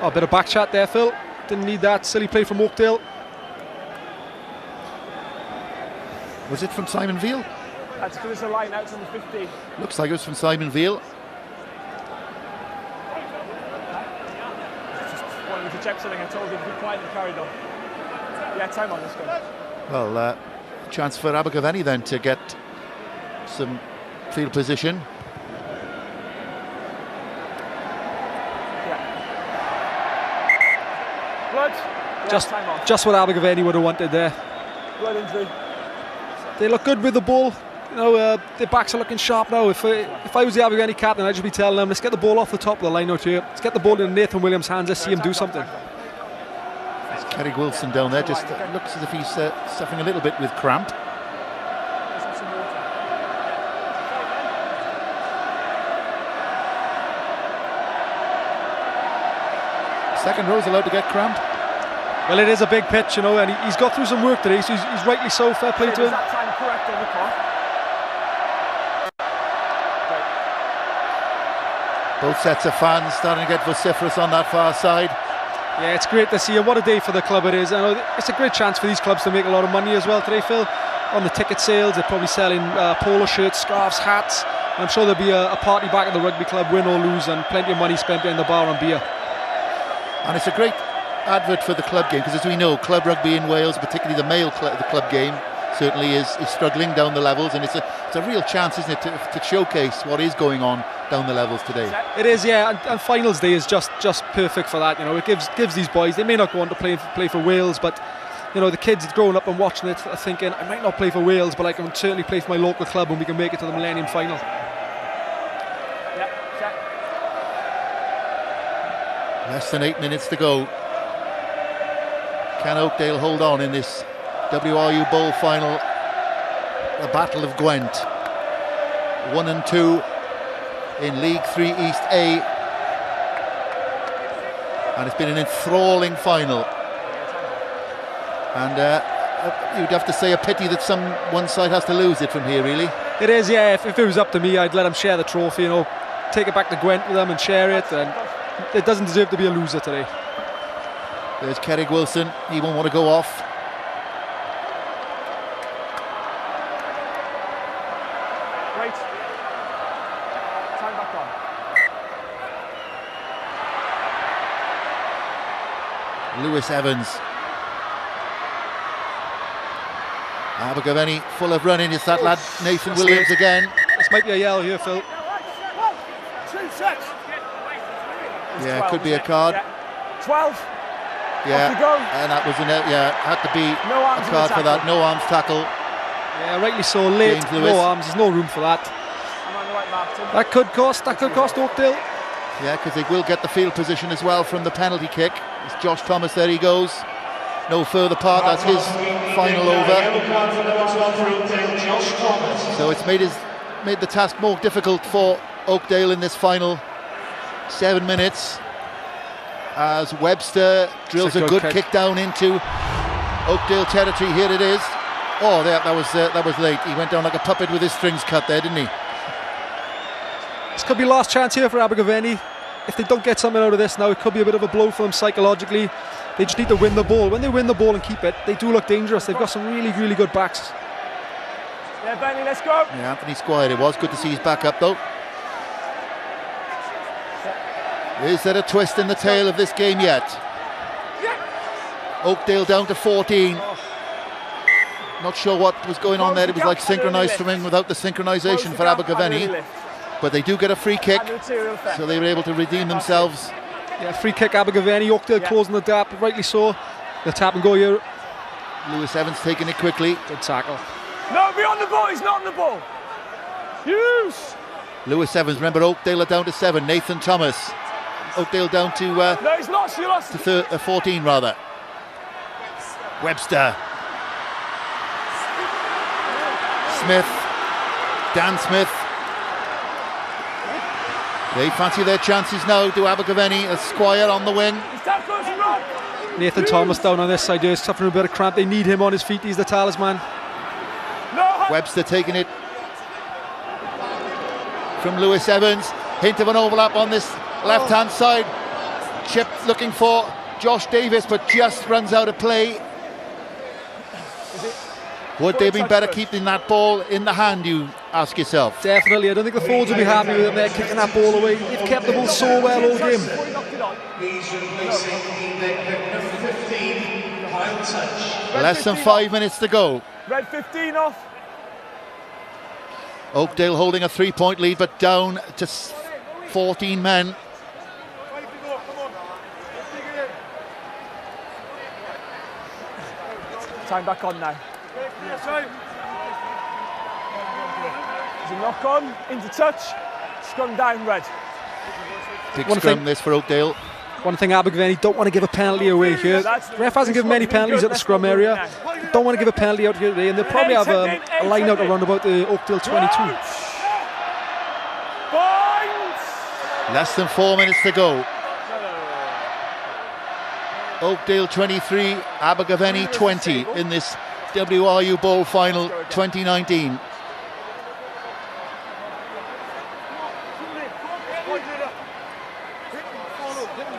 a bit of back chat there, Phil. Didn't need that. Silly play from Oakdale. Was it from Simon Veal? That's because it's a line out on the 50. Looks like it was from Simon Veal. Just wanted to check something. I told you to be quiet and carried on. Yeah, time on this guy. Well, chance for Abergavenny then to get some field position. Yeah. Blood. Yeah, just what Abergavenny would have wanted there. Blood injury. They look good with the ball. You know, their backs are looking sharp now. If I was the Abergavenny captain, I'd just be telling them, let's get the ball off the top of the line out here. Let's get the ball in Nathan Williams' hands. Let's see him do something. It's Kerrig Wilson down there. Just looks as if he's suffering a little bit with cramp. Second row's allowed to get cramp. Well, it is a big pitch, you know, and he's got through some work today, so he's rightly so. Fair play to him. That time correct on the clock. Both sets of fans starting to get vociferous on that far side. Yeah, it's great to see, and what a day for the club it is. I know it's a great chance for these clubs to make a lot of money as well today, Phil. On the ticket sales, they're probably selling polo shirts, scarves, hats. And I'm sure there'll be a party back at the rugby club, win or lose, and plenty of money spent behind the bar on beer. And it's a great advert for the club game, because as we know, club rugby in Wales, particularly the male the club game, certainly is struggling down the levels, and it's a real chance, isn't it, to showcase what is going on down the levels today. It is, yeah, and finals day is just perfect for that. You know, it gives these boys, they may not go on to play for Wales, but you know, the kids growing up and watching it are thinking, I might not play for Wales, but I can certainly play for my local club and we can make it to the Millennium Final. Less than 8 minutes to go. Can Oakdale hold on in this WRU Bowl final? The Battle of Gwent. 1 and 2 in League 3 East A. And it's been an enthralling final. And you'd have to say a pity that one side has to lose it from here, really. It is, yeah. If it was up to me, I'd let him share the trophy, you know, take it back to Gwent with them and share it, and it doesn't deserve to be a loser today. There's Cerrig Wilson, he won't want to go off. Great. Time back on. Lewis Evans. Abergavenny full of running. It's that lad Nathan Williams again. This might be a yellow here, Phil. 2 sets. Yeah, 12, could be a card. Yeah. 12. Yeah, Off you go. and that was had to be No arms a card for that. No arms tackle. Yeah, rightly so. Late, James Lewis. no arms. There's no room for that. I'm on the right mark, Tim. That could cost Oakdale. Yeah, because they will get the field position as well from the penalty kick. It's Josh Thomas, there he goes. No further part, that's his final over. So it's made the task more difficult for Oakdale in this final 7 minutes. As Webster drills a good kick down into Oakdale territory. Here it is. Oh, that was late. He went down like a puppet with his strings cut there, didn't he? This could be last chance here for Abergavenny. If they don't get something out of this now, it could be a bit of a blow for them psychologically. They just need to win the ball. When they win the ball and keep it, they do look dangerous. They've got some really, really good backs. Yeah, Benny, let's go. Yeah, Anthony Squire, it was good to see his back up though. Is there a twist in the tail of this game yet? Oakdale down to 14. Not sure what was going on there. It was like synchronised swimming without the synchronisation for Abergavenny. But they do get a free kick, so they were able to redeem themselves. Yeah, free kick Abergavenny. Oakdale closing the gap, rightly so. The tap and go here. Lewis Evans taking it quickly. Good tackle. No, be on the ball. He's not on the ball. Use. Lewis Evans. Remember, Oakdale are down to 7. Nathan Thomas. Oakdale down to no, he's lost. You lost. To 14 rather. Webster. Smith. Dan Smith. They fancy their chances now. Do Abergavenny. Squire on the wing. Nathan Thomas down on this side here, suffering a bit of cramp. They need him on his feet. He's the talisman. Webster taking it from Lewis Evans. Hint of an overlap on this left-hand side. Chip looking for Josh Davis, but just runs out of play. Would they be better keeping that ball in the hand, you ask yourself? Definitely. I don't think the forwards will be happy with them there, kicking that ball away. They've kept the ball so well all game. Less than 5 minutes to go. Red 15 off. Oakdale holding a 3-point lead, but down to 14 men. Time back on now. There's a knock on, into touch, scrum down red. Big scrum this for Oakdale. One thing Abergavenny don't want to give a penalty away here. Ref hasn't given many penalties at the scrum area. Don't want to give a penalty out here today, and they'll probably have a line out around about the Oakdale 22. Less than 4 minutes to go. Oakdale 23, Abergavenny 20 in this WRU Bowl Final 2019.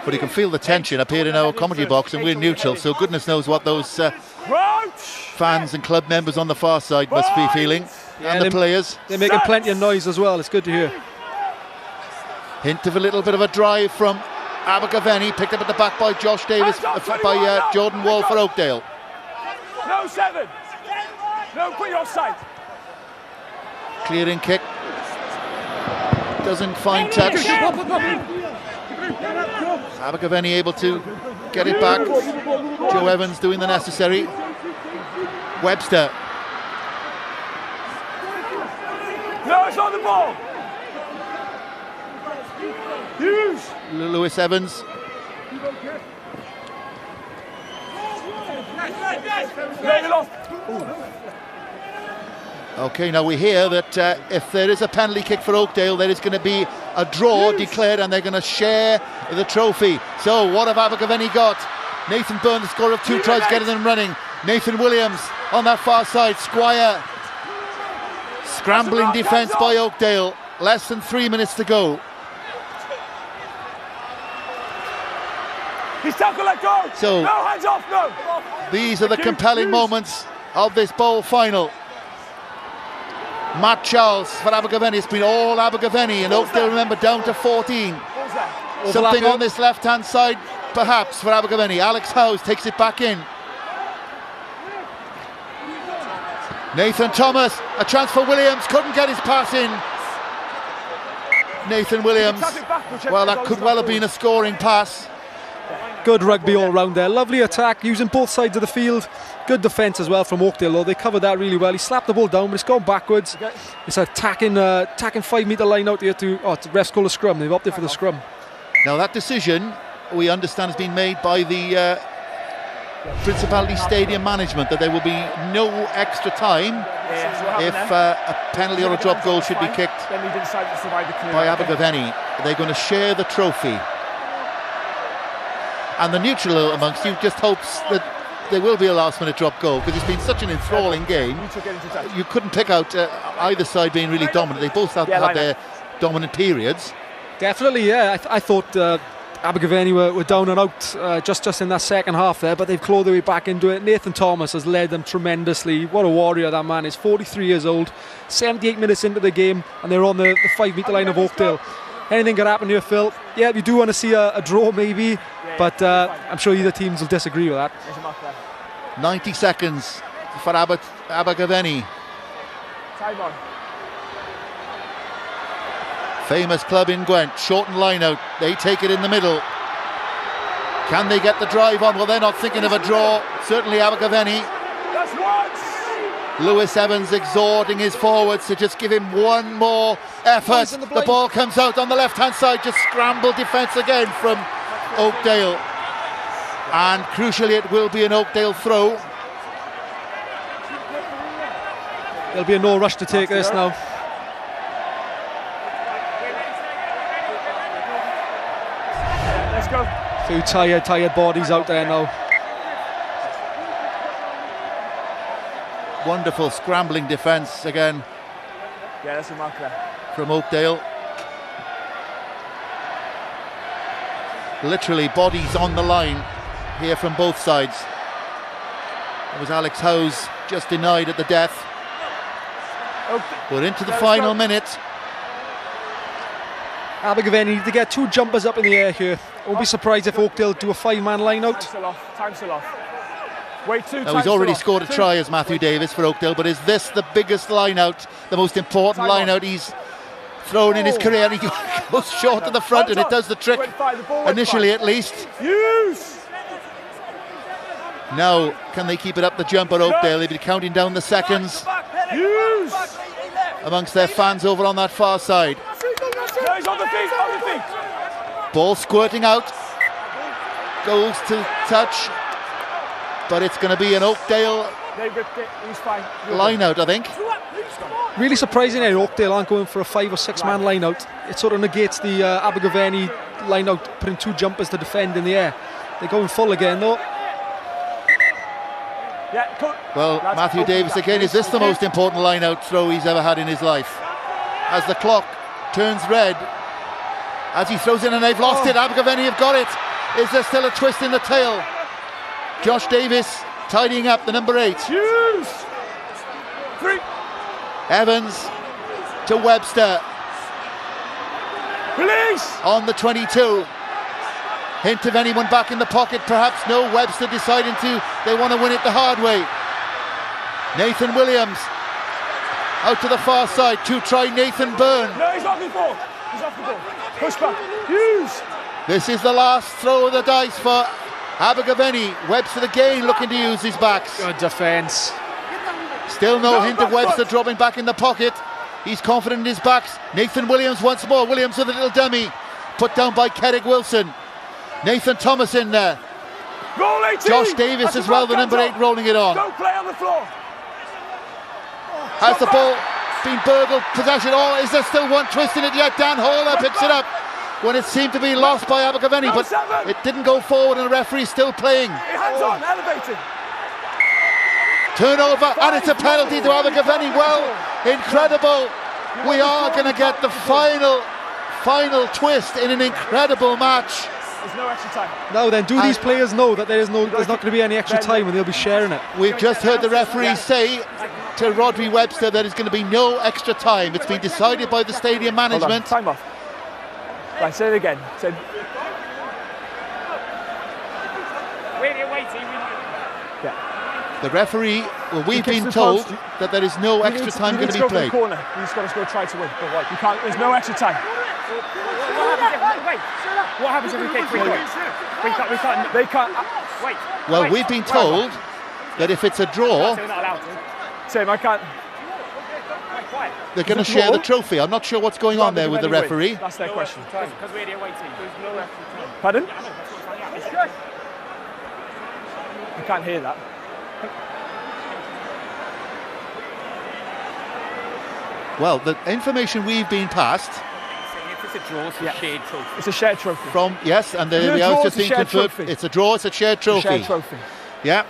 But you can feel the tension up here in our commentary box, and we're neutral, so goodness knows what those fans and club members on the far side must be feeling, and the players. They're making plenty of noise as well, it's good to hear. Hint of a little bit of a drive from Abergavenny, picked up at the back by Josh Davis, by Jordan Wall for Oakdale. No 7. No, put your offside. Clearing kick. Doesn't find touch. Abergavenny able to get it back. Joe Evans doing the necessary. Webster. No, it's on the ball. Hughes. Lewis Evans. Okay, now we hear that if there is a penalty kick for Oakdale, there is going to be a draw declared and they're going to share the trophy. So what have Abergavenny got? Nathan Byrne, the scorer of 2 tries, getting them running. Nathan Williams on that far side. Squire Scrambling defence by Oakdale. Less than 3 minutes to go. He's tackle, let go. So, no, hands off, no. These are the compelling moments of this bowl final. Matt Charles for Abergavenny. It's been all Abergavenny, and Oakdale, remember, down to 14. Something on this left-hand side, perhaps, for Abergavenny. Alex Howes takes it back in. Nathan Thomas, a chance for Williams, couldn't get his pass in. Nathan Williams, well, that could well have been a scoring pass. Good rugby all round there. Lovely attack, using both sides of the field. Good defence as well from Oakdale, though. They covered that really well. He slapped the ball down, but it's gone backwards. It's attacking 5 metre line out here to... Oh, the refs call a scrum. They've opted for the scrum. Now, that decision, we understand, has been made by the Principality Stadium management, that there will be no extra time if a penalty or a drop goal should be kicked by Abergavenny. They're going to share the trophy. And the neutral amongst you just hopes that there will be a last-minute drop goal, because it's been such an enthralling game. You couldn't pick out either side being really dominant. They both had their dominant periods. Definitely, yeah. I thought Abergavenny were down and out just in that second half there, but they've clawed their way back into it. Nathan Thomas has led them tremendously. What a warrior that man is. 43 years old, 78 minutes into the game, and they're on the 5 metre line of Oakdale. Anything could happen here, Phil. Yeah, we do want to see a draw maybe, but I'm sure either teams will disagree with that. 90 seconds for Abergavenny. Time on. Famous club in Gwent, shortened line out. They take it in the middle. Can they get the drive on? Well, they're not thinking of a draw. Certainly Abergavenny. That's once. Lewis Evans exhorting his forwards to just give him one more effort. The ball comes out on the left-hand side. Just scrambled defence again from Oakdale. And crucially, it will be an Oakdale throw. There'll be a no rush to take this now. Let's go. A few tired bodies out there now. Wonderful scrambling defence again. Yeah, that's a mark there. From Oakdale. Literally bodies on the line here from both sides. It was Alex Howes just denied at the death. We're into the final minute. Abergavenny need to get 2 jumpers up in the air here. I won't be surprised if Oakdale do a 5-man line out. Time's still off. Wait, 2 now, he's already scored a try as Matthew Davis for Oakdale, but is this the biggest line out, the most important line out he's thrown in his career? And he goes short to the front, and it does the trick, initially at least. Now, can they keep it up the jumper, Oakdale? They'll be counting down the seconds amongst their fans over on that far side. Ball squirting out, goes to touch, but it's going to be an Oakdale line out, I think. Really surprising that Oakdale aren't going for a 5 or 6 man line out. It sort of negates the Abergavenny line out, putting 2 jumpers to defend in the air. They're going full again though. Well, Matthew Davis again, is this the most important line out throw he's ever had in his life? As the clock turns red, as he throws in, and they've lost it. Abergavenny have got it. Is there still a twist in the tail? Josh Davis tidying up the number 8. Evans to Webster. Release! On the 22. Hint of anyone back in the pocket, perhaps. No, Webster deciding they want to win it the hard way. Nathan Williams out to the far side to try Nathan Byrne. No, he's off the ball. He's off the ball. Push back. Hughes! This is the last throw of the dice for Abergavenny. Webster again looking to use his backs. Good defence. Still no hint of Webster dropping back in the pocket. He's confident in his backs. Nathan Williams once more. Williams with a little dummy. Put down by Kerrick Wilson. Nathan Thomas in there. Roll 18. Josh Davis as well, the number 8, rolling it on. Don't play on the floor. Has the ball been burgled? Possession. Oh, is there still one twist in it yet? Dan Horler picks it up when it seemed to be lost by Abergavenny, but it didn't go forward, and the referee's still playing. Hands on, elevated. Turnover, and it's a penalty to Abergavenny. Well, incredible. We are going to get the final twist in an incredible match. There's no extra time. Now then, do these players know that there's not going to be any extra time and they'll be sharing it? We've just heard the referee say to Rodri Webster that there's going to be no extra time. It's been decided by the stadium management. Time off. Right, say it again. Say... The referee, well, we've been told that there is no extra time going to be played. Corner. You just got to go try to win. But you can't. There's no extra time. What happens if we take free points? We can't. They can't. Wait. Well, we've been told that if it's a draw, we're not allowed to. Same. I can't. They're going to share the trophy. I'm not sure what's going on there with the referee. That's their question. Because we're the away team. There's no extra time. Pardon? I can't hear that. Well, the information we've been passed. If it's a draw, it's a shared trophy. It's a shared trophy. And the house just been confirmed. It's a draw. It's a shared trophy. Shared trophy. Yeah.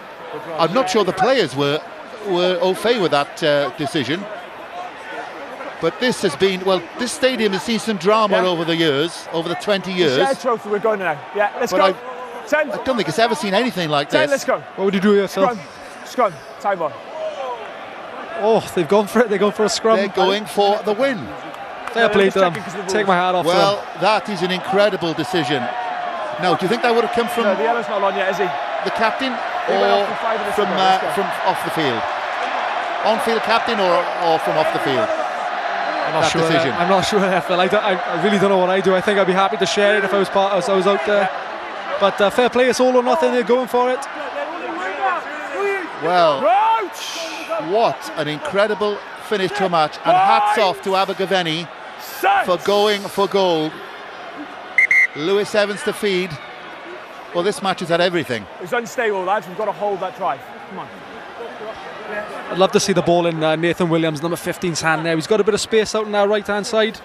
I'm not sure the players were au fait with that decision. But this has been, well, this stadium has seen some drama over the years, over the 20 years. Shared trophy, we're going now. Yeah, let's go. 10. I don't think it's ever seen anything like 10, this. let's go. What would you do yourself? Scrum. Time on. Oh, they've gone for it. They're going for a scrum. They're going for the win. Fair play to them. Take my hat off. Well, that is an incredible decision. Now, do you think that would have come from the yellow's not on yet, is he? The captain or from off the field? On-field captain or from off the field? I'm not sure, Phil. I really don't know what I do. I think I'd be happy to share it if I was I was out there. But fair play, it's all or nothing. They're going for it. Well, what an incredible finish to a match, and hats off to Abergavenny for going for gold. Lewis Evans to feed. Well, this match has had everything. It's unstable, lads. We've got to hold that drive. Come on. I'd love to see the ball in Nathan Williams, number 15's hand there. He's got a bit of space out on our right-hand side.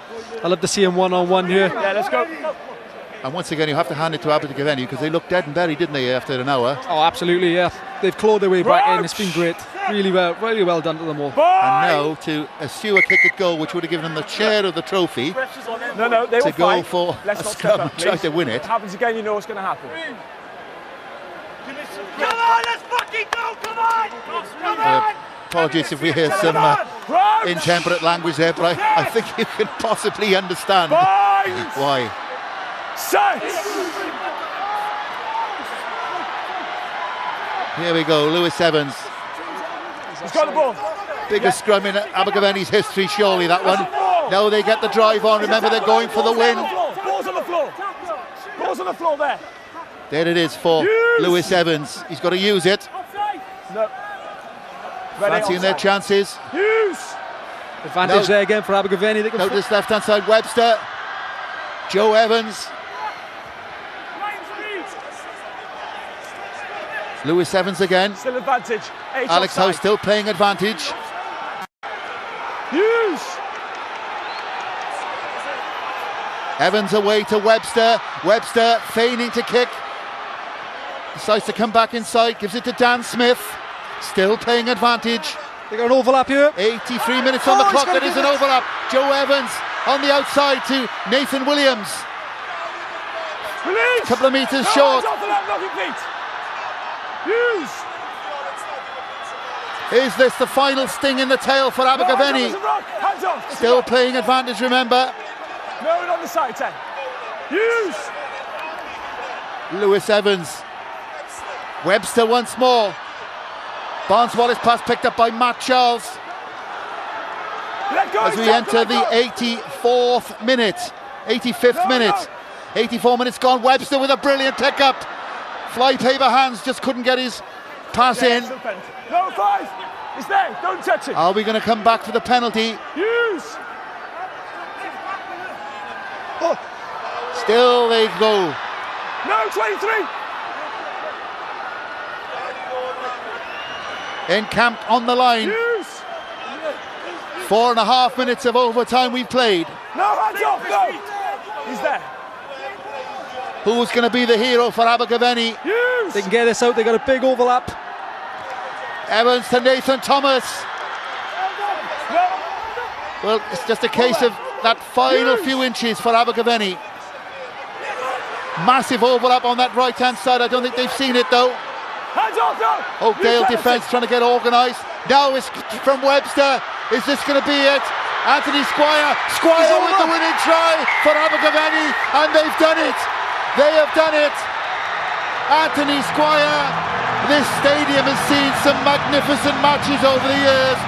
I'd love to see him one-on-one here. Yeah, let's go. And once again, you have to hand it to Abergavenny because they looked dead and buried, didn't they, after an hour? Oh, absolutely, yeah. They've clawed their way back in. It's been great. Really well done to them all. And now to eschew a kick at goal, which would have given them the share of the trophy. No, they will go for a scrum and try to win it. If it happens again, you know what's going to happen. Come on, let's fucking go! Come on! Apologies if we hear some intemperate language there, but I think you can possibly understand why. Here we go, Lewis Evans. He's got the ball. Biggest scrum in Abergavenny's history, surely that one. Now they get the drive on. Remember, they're going for the win. Balls on the floor. Balls on the floor there. There it is for Lewis Evans. He's got to use it. No. Fancying their chances. Advantage there again for Abergavenny. Now this left-hand side, Webster. Joe Evans. Lewis Evans again. Still advantage. Alex Howe still playing advantage. Evans away to Webster. Webster feigning to kick. Decides to come back inside. Gives it to Dan Smith. Still playing advantage. They got an overlap here. 83 minutes on the clock. There is an overlap. Joe Evans on the outside to Nathan Williams. Release. A couple of metres short. Is this the final sting in the tail for Abergavenny? Still playing advantage, remember. No, on the side, 10. Lewis Evans. Webster once more. Barnes-Wallace pass picked up by Matt Charles. As we enter the 84th minute. 85th minute. 84 minutes gone. Webster with a brilliant pick-up. Fly paper hands, just couldn't get his pass in. No, 5. It's there. Don't touch it. Are we going to come back for the penalty? Still they go. No, 23. Encamped on the line. 4.5 minutes of overtime we've played. No, hands off, no. He's there. Who's going to be the hero for Abergavenny? They can get this out. They got a big overlap. Evans to Nathan Thomas. Well, it's just a case of that final few inches for Abergavenny. Massive overlap on that right-hand side. I don't think they've seen it though. Oakdale defence trying to get organised. Now it's from Webster. Is this going to be it? Anthony Squire with the winning try for Abergavenny, and they've done it. They have done it. Anthony Squire. This stadium has seen some magnificent matches over the years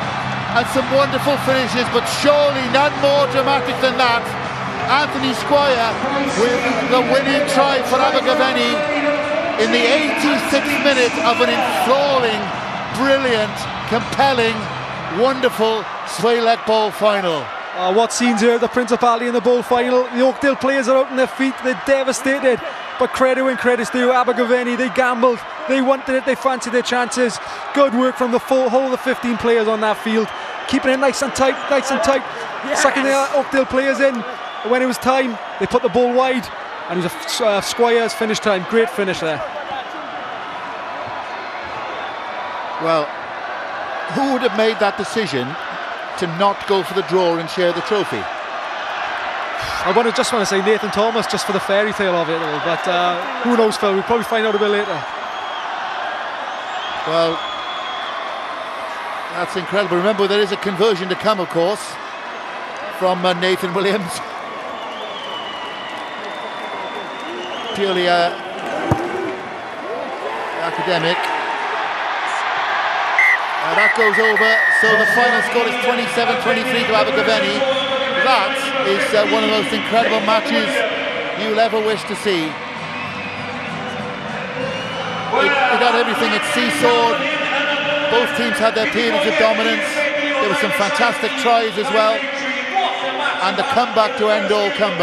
and some wonderful finishes, but surely none more dramatic than that. Anthony Squire with the winning try for Abergavenny in the 86th minute of an enthralling, brilliant, compelling, wonderful Sway Leg Bowl final. What scenes here at the Principality in the Bowl final. The Oakdale players are out on their feet, they're devastated. But credit when credit's due. Abergavenny, they gambled, they wanted it, they fancied their chances. Good work from the whole of the 15 players on that field, keeping it nice and tight, sucking the Oakdale players in. When it was time, they put the ball wide, and it was Squire's finish time. Great finish there. Well, who would have made that decision to not go for the draw and share the trophy? I just want to say Nathan Thomas, just for the fairy tale of it all, but who knows, Phil, we'll probably find out a bit later. Well, that's incredible. Remember, there is a conversion to come, of course, from Nathan Williams. Purely academic. That goes over, so the final score is 27-23 to Abergavenny. That is one of the most incredible matches you'll ever wish to see. It had everything. It seesawed. Both teams had their periods of dominance. There were some fantastic tries as well, and the comeback to end all comeback.